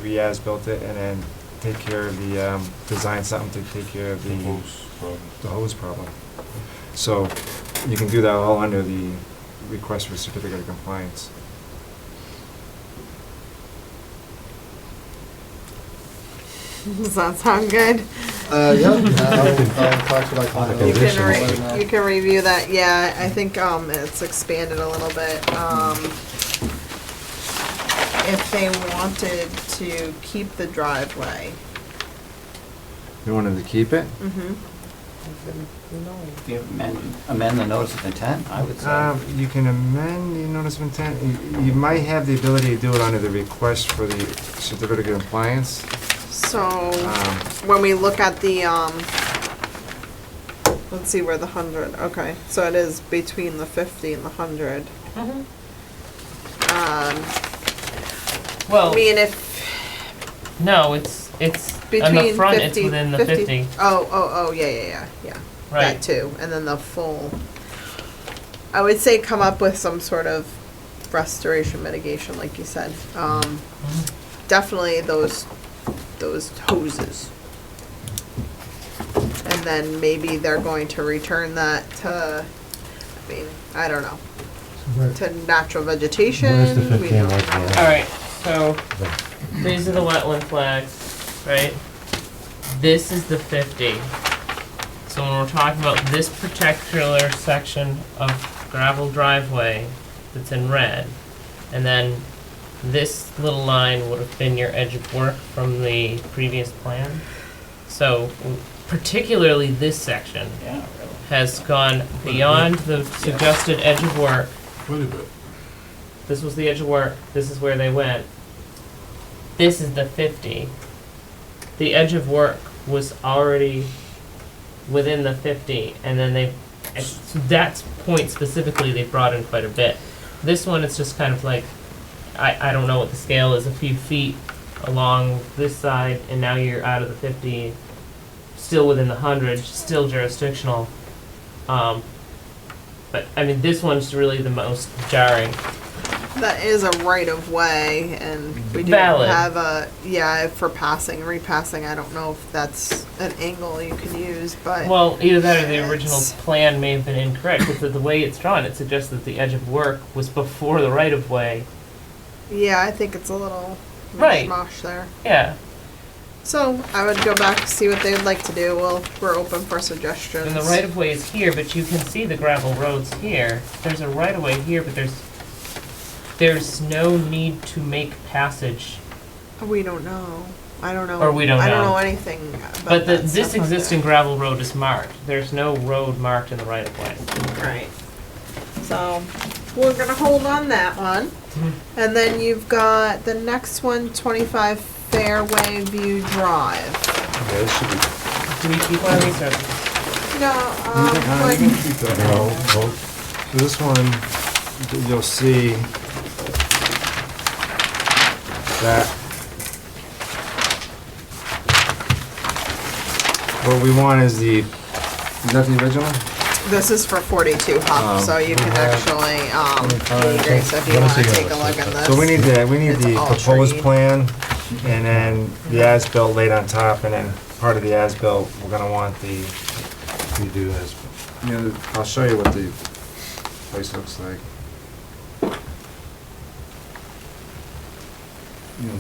re-as-built it, and then take care of the, design something to take care of the hose problem. So you can do that all under the request for certificate of compliance. Does that sound good? Yeah, I'll talk to my client. You Condition. can you can review that, yeah, I think, it's expanded a little bit, if they wanted to keep the driveway. You wanted to keep it? Mm-hmm. If you amend the notice of intent, I would say. You can amend the notice of intent. You might have the ability to do it under the request for the certificate of compliance. So, Um, when we look at the, let's see where the 100, okay, so it is between the 50 and the 100. Mhm. I Well, mean, if no, it's on the between front, 50, it's within the 50, Oh, yeah, that right? too, and then the full, I would say come up with some sort of restoration mitigation, like you said. Mhm. Definitely those hoses. And then maybe they're going to return that to, I mean, I don't know. to natural vegetation. Where's the We 15 don't right know. there? Alright, so these are the wetland flags, right? This is the 50. So when we're talking about this particular section of gravel driveway that's in red, and then this little line would have been your edge of work from the previous plan. So particularly this section Yeah, really. has gone beyond the suggested edge of work. Quite a bit. This was the edge of work, this is where they went. This is the 50. The edge of work was already within the 50, and then they, so that point specifically, they brought in quite a bit. This one, it's just kind of like, I don't know what the scale is, a few feet along this side, and now you're out of the 50, still within the 100, still jurisdictional. But, I mean, this one's really the most jarring. That is a right of way, and we do Valid. have a, for passing, repassing, I don't know if that's an angle you can use, but. Well, either that or the original It's- plan may have been incorrect, because the way it's drawn, it suggests that the edge of work was before the right of way. Yeah, I think it's a little Right. mishmash there. Yeah, So I would go back, see what they would like to do. We're open for suggestions. and the right of way is here, but you can see the gravel roads here. There's a right of way here, but there's no need to make passage. We don't know. I don't know. Or we don't I don't know. know anything about But that this stuff up existing gravel road is marked. There's no road marked in the right of way. there. Right. So we're gonna hold on that one. And then you've got the next one, 25 Fairway View Drive. Yeah, this should be, Do we keep one of these or? No, you like, can keep that. No, vote. So this one, you'll see that what we want is is that the original? this is for 42 Hough, so you can actually, Grace, if you Let us wanna see take a what look it at this. So we need It's the all proposed treed. plan, and then the as-built laid on top, and then part of the as-built, we're gonna want the, We do this. I'll show you what the place looks like.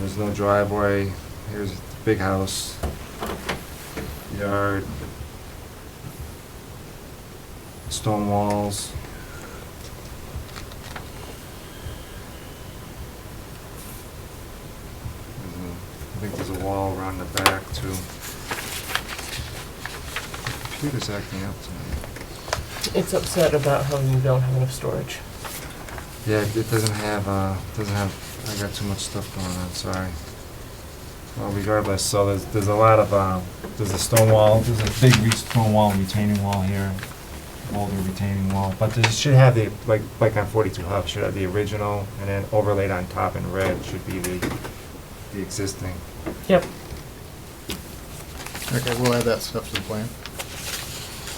There's no driveway, here's the big house, yard, stone walls. I think there's a wall around the back too. The computer's acting up tonight. It's upset about how you don't have enough storage. Yeah, it doesn't have, I got too much stuff going on, sorry. Well, regardless, so there's a lot of, there's a stone wall, there's a big stone wall and retaining wall here, older retaining wall, but it should have the, like on 42 Hough, should have the original, and then overlaid on top in red should be the existing. Yep. Okay, we'll add that stuff to the plan.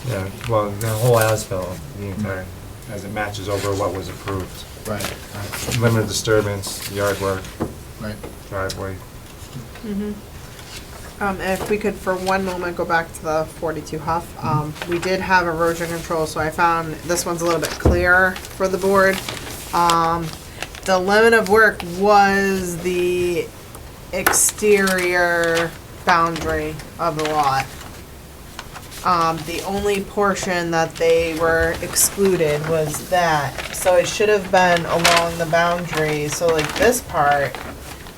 Yeah, well, the whole as-built, the entire, as it matches over what was approved. Right, Limited disturbance, yard work, right. driveway. If we could for one moment go back to the 42 Hough, we did have erosion control, so I found this one's a little bit clearer for the board. The limit of work was the exterior boundary of the lot. The only portion that they were excluded was that, so it should have been along the boundary, so like this part,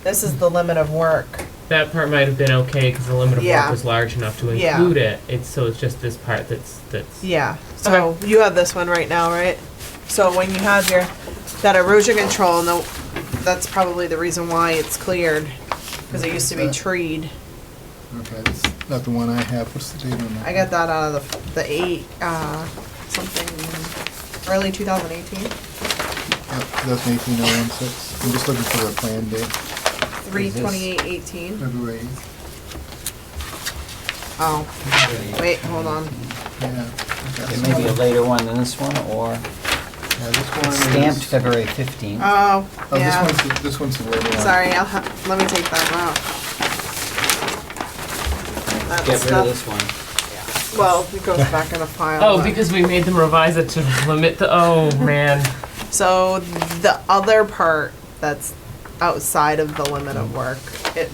this is the limit of work. That part might have been okay because the limit of Yeah. work was large enough to Yeah. include it. So it's just this part that's. Yeah, so you have this one right now, right? So when you have that erosion control, no, that's probably the reason why it's cleared, because it used to be treed. Okay, that's not the one I have. What's the date on that? I got that out of the something, early 2018, Yep, 2018-016. I'm just looking for the plan date, 3/28/18. February 8th. Oh, wait, hold on. Yeah. It may be a later one than this one, or Yeah, this one is. stamped February 15th. Oh, Oh, yeah. this one's the later one. Sorry, let me take that out. That Get rid stuff- of this one. Well, it goes back in the file. Oh, but- because we made them revise it to limit the. Oh man. So the other part that's outside of the limit of work,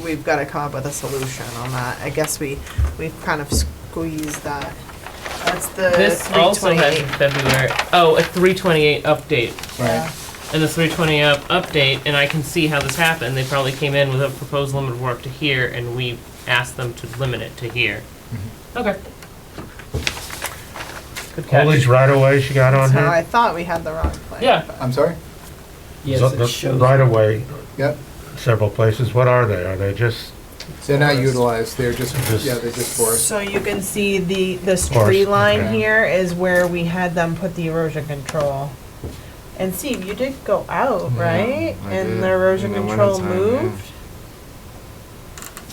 we've got to come up with a solution on that. I guess we've kind of squeezed that. That's the This also has a 328. February, oh, a 328 update. Yeah. And the 320 update, and I can see how this happened. They probably came in with a proposed limit of work to here, and we asked them to limit it to here. Okay. Good All catch. these right-of-ways you got on So here? I thought we had the wrong plan. Yeah. but- I'm sorry? Yes, The it shows. right-of-way, Yep. several places, what are they? Are they just, They're not utilized, they're just, Just- yeah, they're just forest. So you can see this Forest, tree line okay. here is where we had them put the erosion control. And Steve, you did go out, Yeah, right? I And did. the erosion In the control wintertime, moved?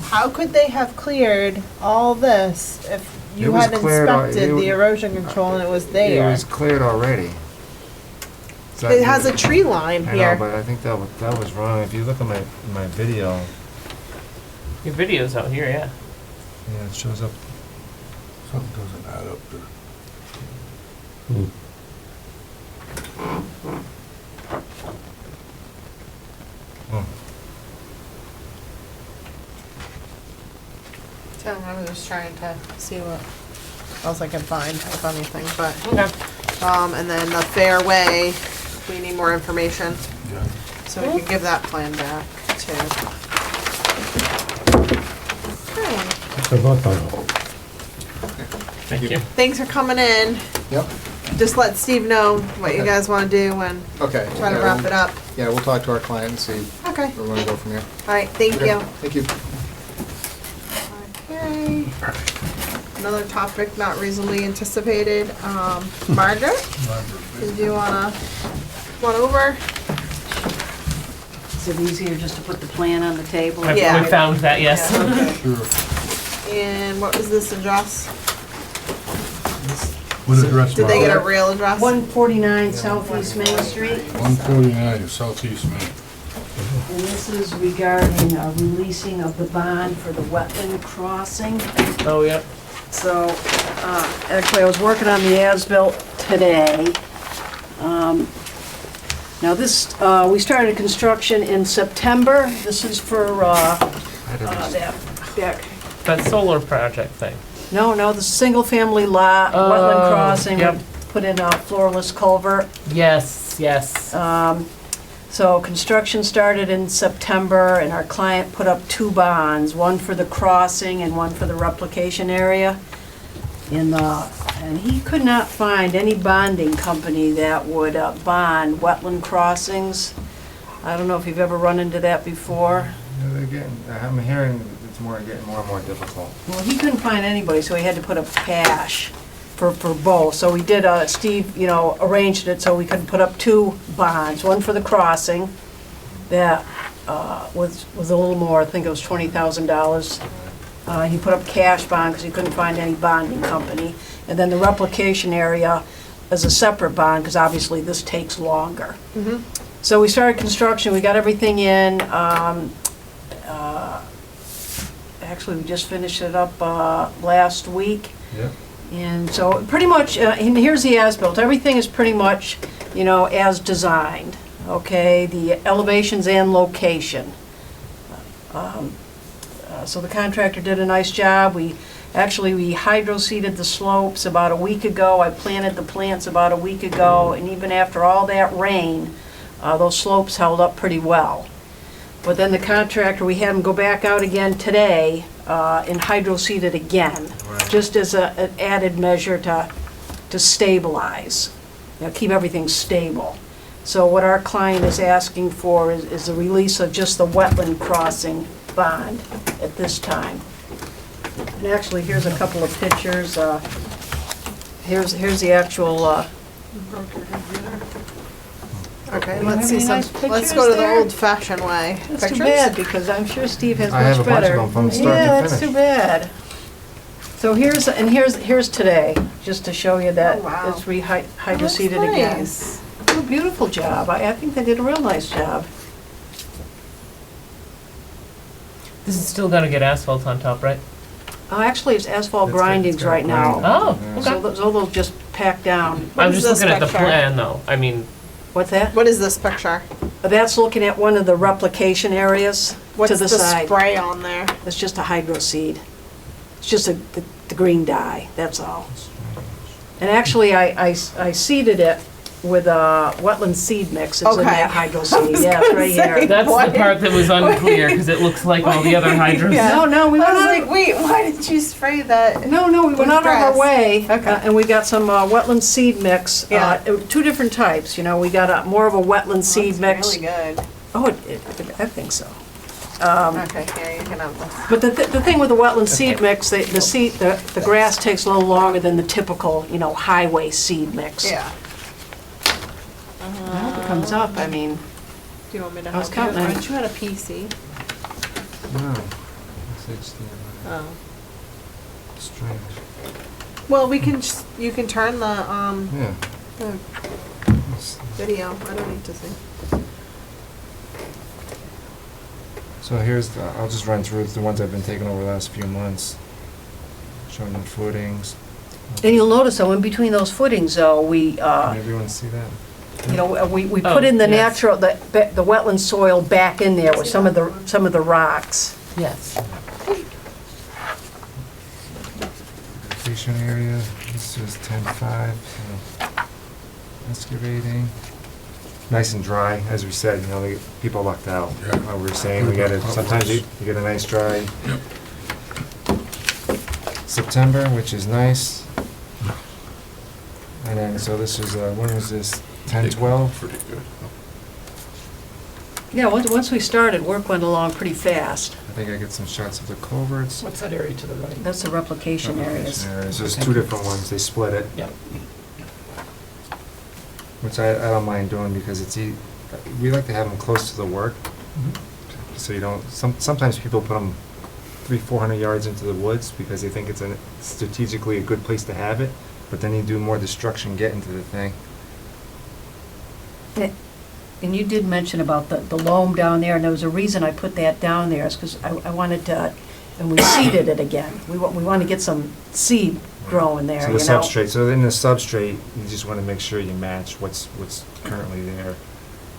How could they have cleared all this if you It was had cleared inspected it the erosion control and it was there? It was cleared already. So It has a tree line I know, here. but I think that was wrong. If you look at my video, Your video's out here, yeah. yeah, it shows up. Something doesn't add up there. So I was just trying to see what else I could find, if anything, but, Okay. and then the fairway, we need more information, Yeah. so we can give that plan back too. Okay. it's a lot of, Thank you. Thanks for coming in. Yep, Just let Steve know what you Okay. guys wanna do and okay. try to Yeah, wrap we'll- it up. Yeah, we'll talk to our client and see Okay, where we want to go from here. alright, thank Okay, you. Thank you. Okay. Another topic not reasonably anticipated, Margaret, did you wanna come on over? Is it easier just to put the plan on the table? Yeah. We found that, yes. Sure. And what was this address? What address? Did they get a Margaret? real address? 149 Southeast Main Street, 149 Southeast Main. and this is regarding releasing of the bond for the wetland crossing. Oh, yep. So, actually, I was working on the as-built today. Now this, we started construction in September. This is for that, That solar project thing. no, the single-family lot, wetland Oh, crossing, yep. we put in a floorless culvert. Yes, yes. So construction started in September, and our client put up two bonds, one for the crossing and one for the replication area. And he could not find any bonding company that would bond wetland crossings. I don't know if you've ever run into that before. I'm hearing it's getting more and more difficult. Well, he couldn't find anybody, so he had to put up cash for both. So we did, Steve, arranged it so we could put up two bonds, one for the crossing that was a little more, I think it was $20,000. He put up cash bond because he couldn't find any bonding company. And then the replication area is a separate bond because obviously this takes longer. So we started construction, we got everything in. Actually, we just finished it up last week. Yeah. And so pretty much, and here's the as-built, everything is pretty much, as designed, okay? The elevations and location. So the contractor did a nice job. We hydro-seeded the slopes about a week ago. I planted the plants about a week ago, and even after all that rain, those slopes held up pretty well. But then the contractor, we had him go back out again today and hydro-seed it again, just as an added measure to stabilize, keep everything stable. So what our client is asking for is the release of just the wetland crossing bond at this time. And actually, here's a couple of pictures. Here's the actual, Okay, You let's have see any some, nice let's pictures go to the there? old-fashioned way. that's too Pictures? bad, because I'm sure Steve has I have much a bunch of better. them from start to Yeah, that's finish. too bad. So here's today, just to show you that Oh, wow. it's hydro-seeded again. Nice. Oh, beautiful job. I think they did a real nice job. This is still gonna get asphalt on top, right? Actually, it's asphalt It's grindings got right grind. now. Oh, Yeah. So okay. those will just pack down. What I'm is just this looking at the picture? plan, though. I mean, What's that? What is this picture? That's looking at one of the replication areas What's to the side. spray on there? It's just a hydro seed. It's just the green dye, that's all. And actually, I seeded it with a wetland seed mix. It's in Okay. that hydro seed. Yeah, it's right here. That's What? the part that was unclear, because it looks like all the other hydros. Yeah. No, we I went was out. like, wait, why did you spray that? No, we went out of our grass. way, Okay. and we got some wetland seed mix. Yeah. Two different types, you know. We got more of a wetland seed mix. Really good. Oh, I think so. Okay, here you can have this. But the thing with the wetland seed mix, the grass takes a little longer than the typical, you know, highway seed mix. Yeah. I hope it comes up. I mean, Do you want me to I was help you? counting on Aren't you at a PC? No. It's HDMI. Oh. Strange. Well, we can. You can turn the Yeah. the video. I don't need to see. So here's the, I'll just run through the ones I've been taking over the last few months. Showing the footings. and you'll notice though, in between those footings though, we, Can everyone see that? you know, we Oh, put in the yes. natural, the wetland soil back in there with some of the rocks. Yes. Vegetation area, this is 10-5, so excavating. Nice and dry, as we said, you know, people lucked out. Yeah. What we were saying, we gotta, sometimes you get a nice dry September, which is nice. And then, so this is, when was this, 10-12? Pretty good. Yeah, once we started, work went along pretty fast. I think I get some shots of the culverts. What's that area to the right? That's the replication areas. So there's two different ones, they split it. Yep. Which I don't mind doing because it's, we like to have them close to the work. So you don't, sometimes people put them 300-400 yards into the woods because they think it's strategically a good place to have it, but then you do more destruction getting to the thing. And you did mention about the loam down there, and there was a reason I put that down there, is because I wanted to, and we seeded it again. We want to get some seed growing there, So you the know? substrate, so in the substrate, you just want to make sure you match what's currently there.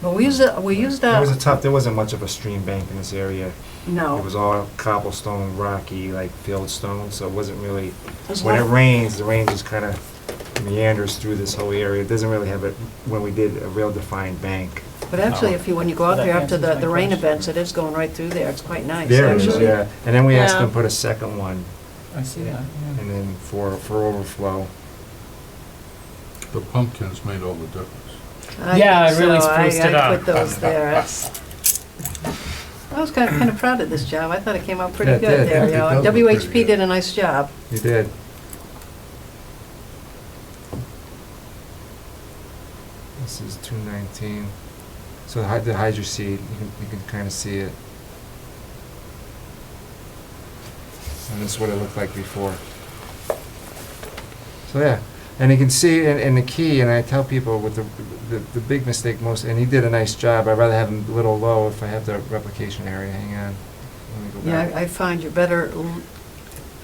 But we used There wasn't much of a stream bank in this area. no. It was all cobblestone, rocky, like field stone, so it wasn't really, There's when it lot- rains, the rain just kind of meanders through this whole area. It doesn't really have when we did a real defined bank. But actually, when you go out That there after answers my the rain question. events, it is going right through there. It's quite nice, There it is, actually. yeah. And then we asked Yeah. them to put a second one, I see that, yeah. and then for overflow. The pumpkins made all the difference. Yeah, think I really so. spruced it I up. put those there. I was kind of proud of this job. I thought it came out pretty Yeah, it good did. there, It you know. does look pretty WHP good. did a nice job. You did. This is 219. So the hydro seed, you can kind of see it. And this is what it looked like before. So yeah, and you can see in the key, and I tell people with the big mistake and he did a nice job, I'd rather have him a little low if I have the replication area. Hang on. Let me go back. Yeah, I find you better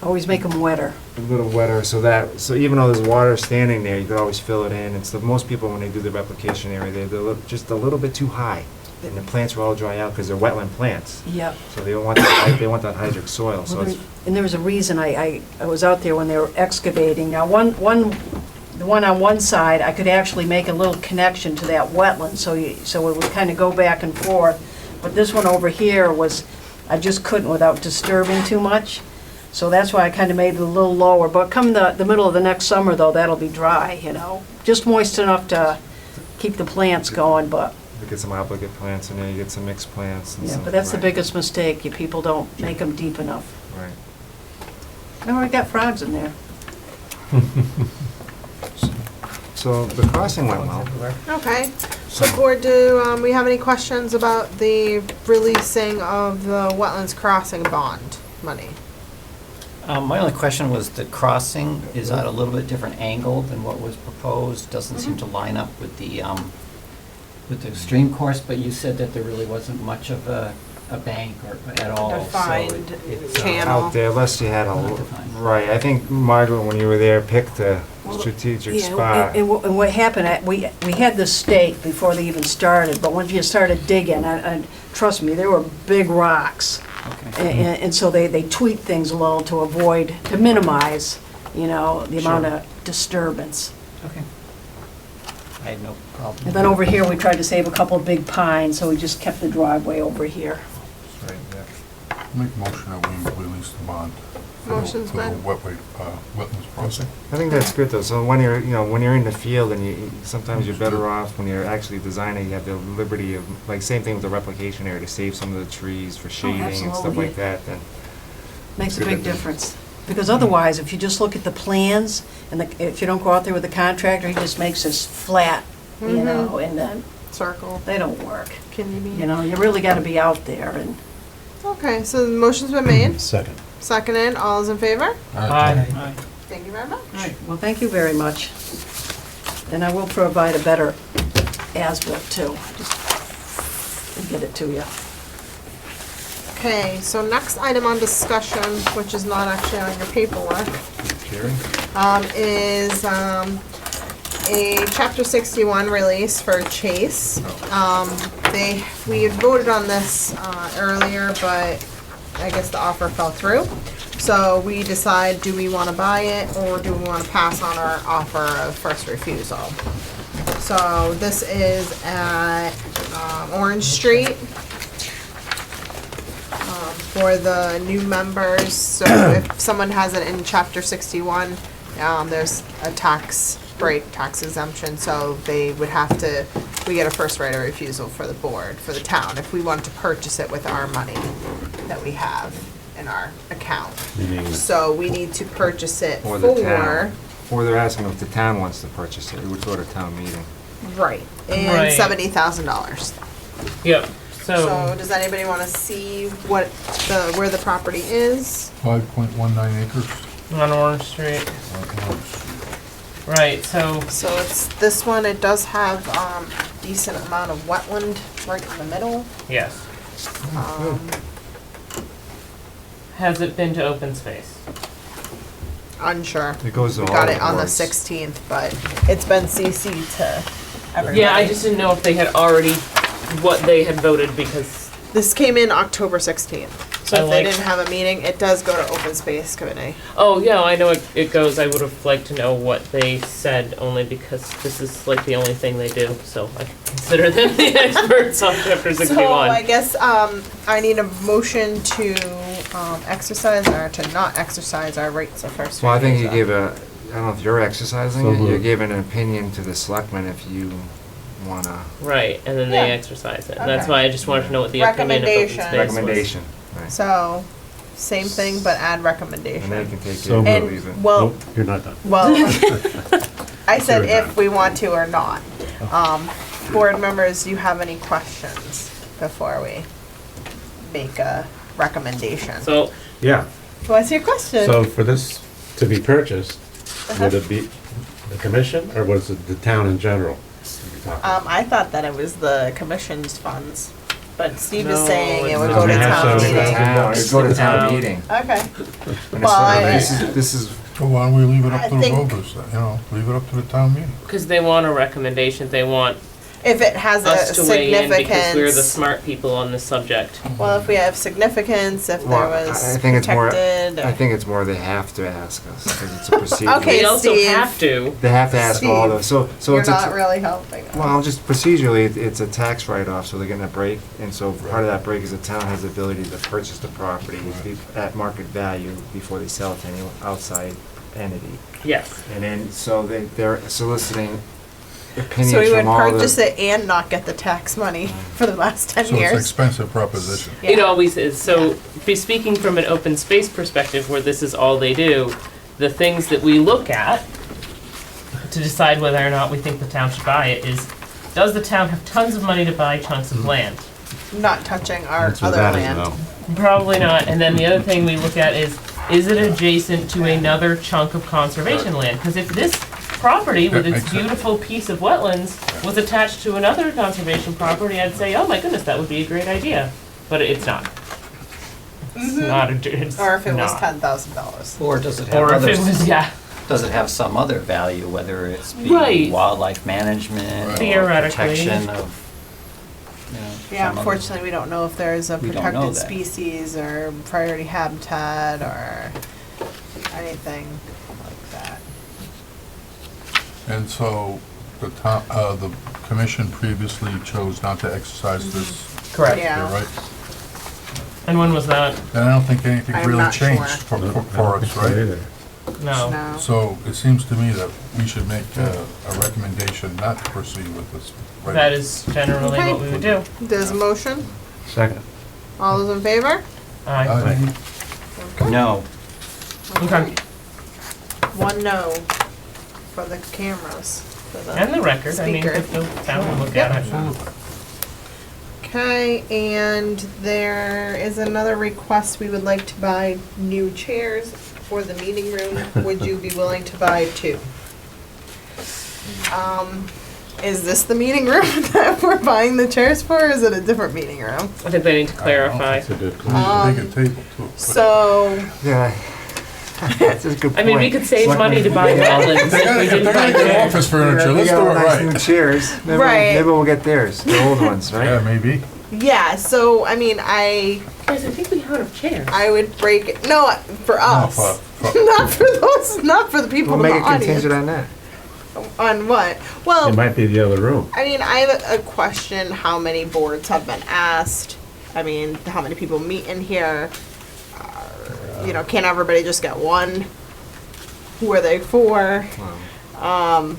always make them wetter. A little wetter, so even though there's water standing there, you could always fill it in. And so most people, when they do the replication area, they're just a little bit too high, and the plants will all dry out because they're wetland plants. Yep. So they want they want that hydric soil. So it's, And there was a reason I was out there when they were excavating. Now, the one on one side, I could actually make a little connection to that wetland, so it would kind of go back and forth. But this one over here I just couldn't without disturbing too much. So that's why I kind of made it a little lower. But come the middle of the next summer, though, that'll be dry, you know. Just moist enough to keep the plants going, but, you get some obligate plants in there, you get some mixed plants. And yeah, some, but that's the right, biggest mistake. People don't make them deep enough. Right. I already got frogs in there. So the crossing went well. Okay. So board, do we have any questions about the releasing of the wetlands crossing bond money? My only question was the crossing is at a little bit different angle than what was proposed. Doesn't seem to line up with the stream course, but you said that there really wasn't much of a a bank or at all, so Defined it's, channel. Out there, unless you had a, Not defined. right, I think Margaret, when you were there, picked a strategic Yeah, spot. and what happened, we had the stake before they even started, but once you started digging, and trust me, there were big rocks. Okay. And so they tweak things a little to minimize, the amount of disturbance. Okay. I had no problem. And then over here, we tried to save a couple of big pines, so we just kept the driveway over here. Right, yeah. Make a motion that we release the bond. Motion's For the been- wetlands process. I think that's good though, so when you're, when you're in the field and sometimes you're better off when you're actually designing, you have the liberty of, like, same thing with the replication area, to save some of the trees for shading and stuff absolutely. like that, then. Makes a Good big idea. difference. Because otherwise, if you just look at the plans, and if you don't go out there with the contractor, he just makes this flat, and then Circle. they don't work. Can you be? You really gotta be out there, and Okay, so the motion's been made, Second. seconded, all is in favor? Aye. Thank you very much. All right, well, thank you very much. And I will provide a better as-built too, and get it to you. Okay, so next item on discussion, which is not actually on your paperwork, Jerry? is a Chapter 61 release for Chase. We had voted on this earlier, but I guess the offer fell through. So we decide, do we want to buy it or do we want to pass on our offer of first refusal? So this is at Orange Street. For the new members, so if someone has it in Chapter 61, there's a tax break, tax exemption, so they would have to, we get a first right of refusal for the board, for the town, if we want to purchase it with our money that we have in our account. So we need to purchase it Or for, the town. Or they're asking if the town wants to purchase it, it would go to town meeting. right, and Right. $70,000. Yep, So so, does anybody want to see where the property is? 5.19 acres. on Orange Street. Right, so, So it's this one, it does have decent amount of wetland right in the middle. yes. Has it been to open space? Unsure. It goes to We all got the it on the boards. 16th, but it's been CC'd to everybody. Yeah, I just didn't know if they had already, what they had voted, because, This came in October 16th. So I if they like- didn't have a meeting, it does go to open space committee. oh, yeah, I know it goes, I would have liked to know what they said, only because this is like the only thing they do, so I consider them the experts on Chapter 61. So I guess I need a motion to exercise or to not exercise our rights of first refusal. Well, I think you gave I don't know if you're exercising So it, you moved. gave an opinion to the selectmen if you wanna. Right, and then they Yeah. exercise it, and that's Okay. why I just wanted to know what the opinion of open Recommendation. space was. Recommendation, right. So, same thing, but add recommendation. And they can take it So or And, leave it. well, Nope, you're not done. well, I said Sure. if we want to or not. Board members, do you have any questions before we make a recommendation? So, Yeah, What's your question? so for this to be purchased, Uh-huh. would it be the commission or was it the town in general? I thought that it was the commission's funds, but Steve is No, saying it it's would not. go to We have town some- meeting. It'd go to town Town. meeting. Okay, And Well, this is, So why don't we leave it I up to the think- voters, leave it up to the town meeting? because they want a recommendation, they want if it has a us to weigh in because we're the significance, smart people on this subject. well, if we have significance, if there well, was I think it's more, protected. I think it's more they have to ask us, because it's a procedure. Okay, We also Steve. have to, They have to ask all Steve, those, so You're it's not a, really helping us. well, just procedurally, it's a tax write-off, so they're getting a break, and so part of that break is the town has the ability to purchase the property at market value before they sell it to any outside entity. yes. And then, so they're soliciting So opinions we would from all purchase the. it and not get the tax money for the last 10 So it's an years. expensive proposition. It Yeah. always is. So, be speaking from an open space perspective, where this is all they do, the things that we look at to decide whether or not we think the town should buy it is, does the town have tons of money to buy chunks of land? Not touching our That's what other that is, land. though. Probably not. And then the other thing we look at is it adjacent to another chunk of conservation land? Because if this property with That its makes sense. beautiful piece of wetlands was attached to another conservation property, I'd say, oh my goodness, that would be a great idea. but it's not. It's not it's Or if it was not. $10,000. Or does it have Or if other, it was, yeah, does it have some other value, whether it's Right. be wildlife management or Theoretically. protection of, you know, Yeah, some other- unfortunately, we don't know if there's a We don't know protected that. species or priority habitat or anything like that. And so the commission previously chose not to exercise this, correct. Yeah. right? And when was that? And I don't think anything I'm really not changed sure. for us, right? No. No. So it seems to me that we should make a recommendation not to proceed with this. right? That is generally Okay. what we would do. There's a motion. Second. All those in favor? Aye. Aye. No, Okay. One no for the cameras. For the And the record, I mean, speaker. if the town will look Yep. at it. Okay, and there is another request. We would like to buy new chairs for the meeting room. Would you be willing to buy 2? Is this the meeting room that we're buying the chairs for, or is it a different meeting room? I think they need to clarify. That's a good We need a bigger table too. So, Yeah. That's a good point. I mean, we could save money to buy Wetlands They if we gotta didn't buy get chairs. office furniture, They let's do got it nice new right. chairs. Maybe, Right. maybe we'll get theirs, the old ones, right? Yeah, maybe. yeah, so, I mean, I Guys, I think we out of chairs. would break it, no, for No, us. Not for those, not for the people We'll in make the it audience. contingent on that. On what? Well, It might be the other room. I mean, I have a question, how many boards have been asked? I mean, how many people meet in here? You know, can't everybody just get one? Who are they for? Wow.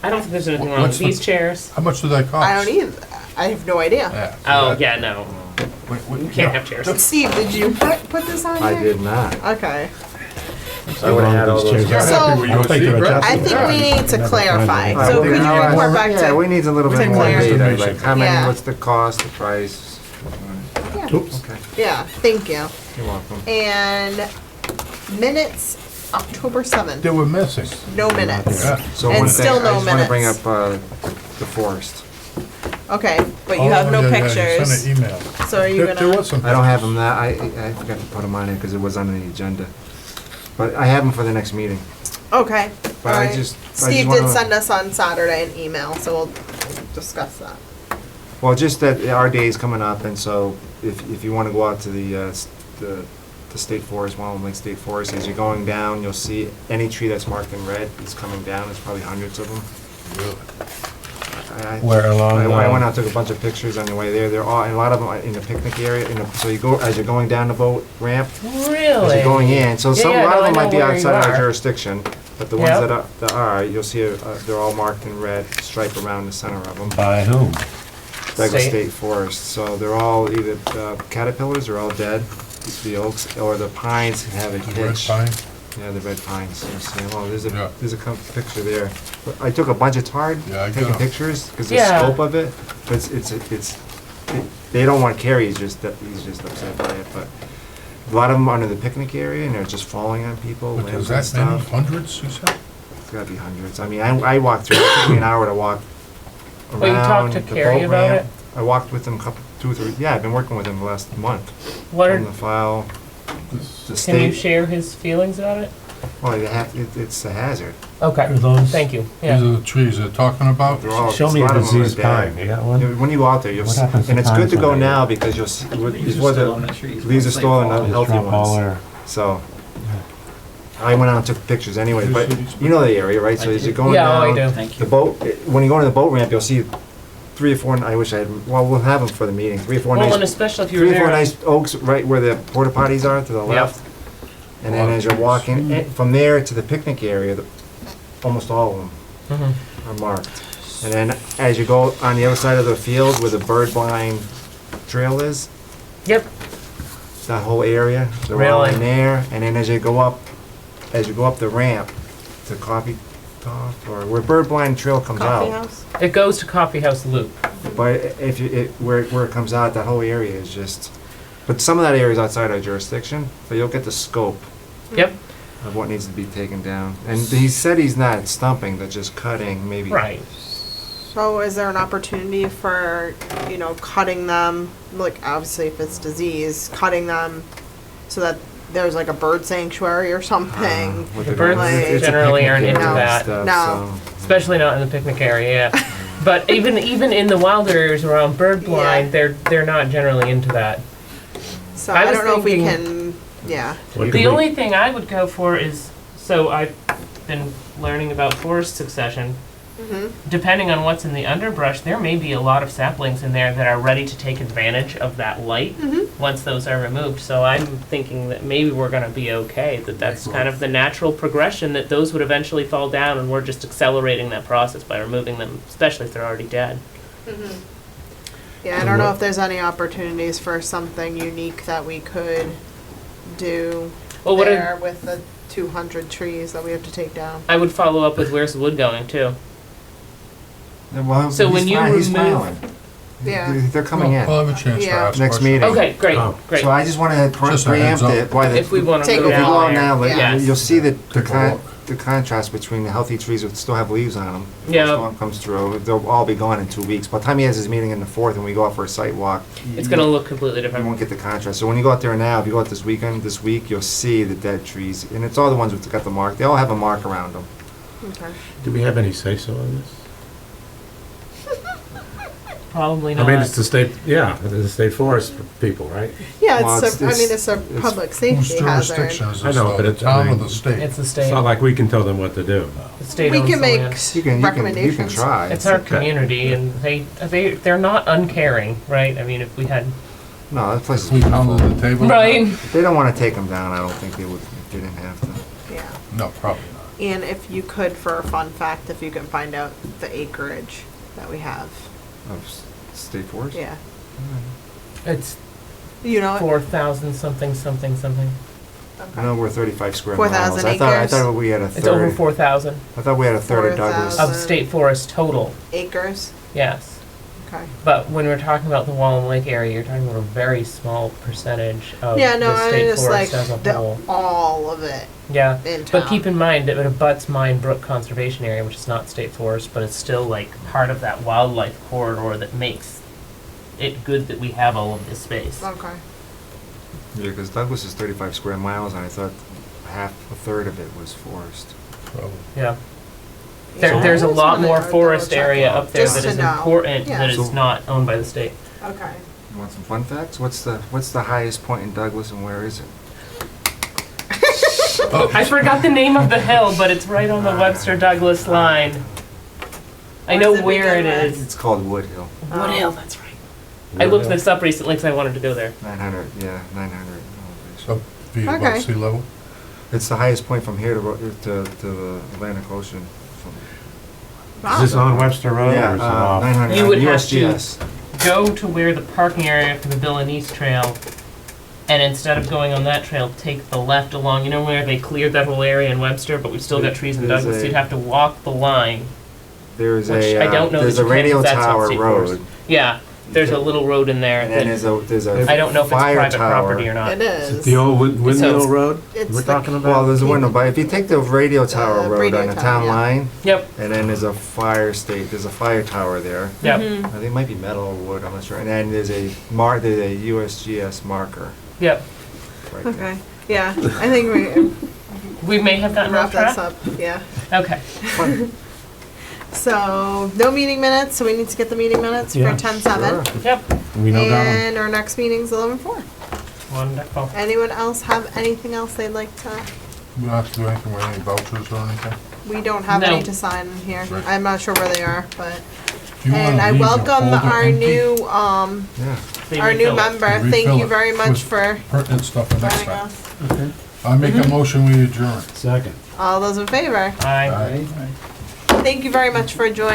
I don't think there's anything wrong What's with these chairs. How much do they cost? I don't either. I have no idea. Yeah. Oh, yeah, no. We Can't have chairs. Steve, did you put this on here? I did not. Okay. I would have had all those. You're So- happy with your I'm thinking seat, of right? I think we need to clarify. All right, So well, could you now, report back Yeah, we to? need a little bit to more Claire. data, like how many, Yeah. what's the cost, the price? Yeah. Oops. Okay, Yeah, thank you. you're welcome. And minutes, October 7th. They were missing. No minutes. Yeah. So And one thing, still I no just wanna bring minutes. up, the forest. Okay, but you have no You pictures. sent an email. So are you There gonna? was some I don't have pictures. them that, I forgot to put them on there because it was on the agenda. But I have them for the next meeting. Okay. But I alright. just Steve wanna- did send us on Saturday an email, so we'll discuss that. Well, just that our day is coming up, and so if you want to go out to the state forest, Wetland Lake State Forest, as you're going down, you'll see any tree that's marked in red is coming down. There's probably hundreds of them. Really? Where along? I went out, took a bunch of pictures on the way there. They're all, and a lot of them are in the picnic area. So you go, as you're going down the boat ramp, as Really? you're going in. So Yeah, some, yeah, a lot no, of I them know might be where you outside our are. jurisdiction, but the ones Yep. that are, you'll see, they're all marked in red, stripe around the center of them. By whom? Douglas State. State Forest. So they're all either caterpillars are all dead, the oaks, or the pines have a The red pitch. pine? Yeah, the red pines. You see, oh, Yeah. there's a picture there. But I took a bunch. It's hard Yeah, I taking got 'em. pictures because the Yeah. scope of it. But they don't want Carrie. He's just upset by it. But a lot of them are under the picnic area and they're just falling on people, But limbs there's and that many? stuff. Hundreds, you said? It's gotta be hundreds. I mean, I walked through. It took me an hour to walk around. Oh, you talked to the Carrie boat about ramp. it? I walked with them two, 3. Yeah, I've been working with him the last month. What On are, the file. The can you state. share his feelings about it? Well, it's a hazard. Okay, Are those- thank you, These yeah. are the trees they're talking about? They're all, Show me a a lot of them are diseased dead. pine. You got one? When you go out there, you'll What see, happens to and it's good pines to go when they- now because you'll see, before still on the the trees leaves are once they still in fall. the Just healthy drop all ones. their- So, I went out and took pictures anyway, but you know the area, right? So as you're going Yeah, I down, do. Thank the you. boat, when you go to the boat ramp, you'll see 3 or 4, I wish I had, well, we'll have them for the meeting, 3 or 4 Well, and nice, especially if you were 3 or 4 there. nice oaks right where the porta potties are to the left. And then as you're walking, from there to the picnic area, almost all of them Mhm. are marked. And then as you go on the other side of the field where the bird blind trail is, Yep, that whole area, they're all in Really? there. And then as you go up the ramp to Coffee Top, or where bird blind trail comes Coffee out. house? it goes to Coffee House Loop. But if you, where it comes out, that whole area is just, but some of that area is outside our jurisdiction, but you'll get the scope Yep, of what needs to be taken down. And he said he's not stumping, they're just cutting, maybe. right. Oh, is there an opportunity for, cutting them, like, obviously if it's disease, cutting them so that there's like a bird sanctuary or something? With The birds it's a generally picnic aren't area into and that. stuff, No. so- Especially not in the picnic area, yeah. But even in the wilder areas around bird blind, they're not generally into that. So I I was don't know if we thinking- can, yeah. What could The we- only thing I would go for is, so I've been learning about forest succession. Mhm. Depending on what's in the underbrush, there may be a lot of saplings in there that are ready to take advantage of that light once those are removed. So I'm thinking that maybe we're gonna be okay, that that's kind of the natural progression, that those would eventually fall down and we're just accelerating that process by removing them, especially if they're already dead. Yeah, I don't know if there's any opportunities for something unique that we could do Well, what there with the 200 trees that we have to take down. I would follow up with where's the wood going too. Well, So he's when you fine- he's remove- filing. Yeah. They're coming in. We'll have a chance to Yeah. ask Next questions. meeting. Okay, great, Oh. great. So I just want to Just a heads preempt up. it, why the. If we wanna Take go a If you go down on now, there, yes. you'll see that the Take a look. the contrast between the healthy trees that still have leaves on them. Yeah. Storm comes through, they'll all be gone in 2 weeks. By the time he has his meeting in the 4th and we go out for a site walk. It's gonna look completely You different. won't get the contrast. So when you go out there now, if you go out this week, you'll see the dead trees. And it's all the ones that got the mark. They all have a mark around them. Okay. Do we have any say-so on this? Probably I not. mean, it's the state, yeah, it's the state forest people, right? Yeah, Well, it's a public Whose safety jurisdiction hazard. is I this, know, but the it's- I town or mean- the state? It's the It's state. not like we can tell them what to do. The state We owns can the make land. You can recommendations. try. It's our Okay. community, and they're not uncaring, right? I mean, if we had, No, that place is We pounded beautiful. the table? right? If they don't want to take them down, I don't think they would, if they didn't have to. Yeah. No, probably not. And if you could, for a fun fact, if you can find out the acreage that we have. Of state forest? Yeah. It's You know, 4,000 something, something, something. I know we're 35 square 4,000 miles. I acres? thought we had a It's over third. 4,000 I thought we had a third of Douglas. 4,000. of state forest total, acres. yes. Okay. But when we're talking about the Wall and Lake area, you're talking about a very small percentage of Yeah, no, the I state just like forest as a the, whole. all of it Yeah, in town. but keep in mind that it abuts Mine Brook Conservation Area, which is not state forest, but it's still like part of that wildlife corridor that makes it good that we have all of this space. Okay. Yeah, because Douglas is 35 square miles, and I thought a third of it was forest. Probably. Yeah. Yeah, There's I a just lot wanna more double forest check area it. up there Just that to is know. important, Yeah. that is So- not owned by the state. Okay. You want some fun facts? What's the highest point in Douglas, and where is it? I forgot the name of the hill, but it's right on the Webster-Douglas line. I What know does it where it begin with? is. It's called Wood Hill. Wood Hill, that's right. I looked this up recently because I wanted to go there. 900, yeah, 900 elevation. So, be above Okay. sea level? It's the highest point from here to the Atlantic Ocean. Is this on Webster Road or Yeah, is it off? 900. You would have to USGS. go to where the parking area for the Villanese Trail, and instead of going on that trail, take the left along. You know where they cleared that whole area in Webster, but we've still got trees in There's Douglas. a- You'd have to walk the line, There's which a I don't know there's that a you can radio because that's on tower state forest. road, Yeah, there's a little road in there and then that there's a I don't know if it's fire private tower. property or not. It Is it is. the old Windmill So- Road It's we're the- talking Well, about? there's a window, but if you take the radio tower road radio on the tower, town yeah. line, Yep, and then there's a fire tower there. yep, Mm-hmm. I think it might be metal or wood, I'm not sure. And then there's a USGS marker yep. right there. Okay. Yeah, I think we We may have gotten wrap off this track. up. Yeah. Okay. So no meeting minutes. So we need to get the meeting minutes Yeah, for 10/7, Sure. Yep. We know that one. and our next meeting's 11/4. Wonderful. Anyone else have anything else they'd like to? We don't have to do anything with any vouchers or anything? We don't have No. any to sign in here. Right. I'm not sure where they are, but If you and wanna I leave your welcome folder our empty, new Yeah. They our new refill it. member. Refill Thank you it very much with for Pertinent stuff for next joining time. us. Okay. I make a motion, we adjourn. Second. All those in favor? Aye. Aye. Right. Thank you very much for joining.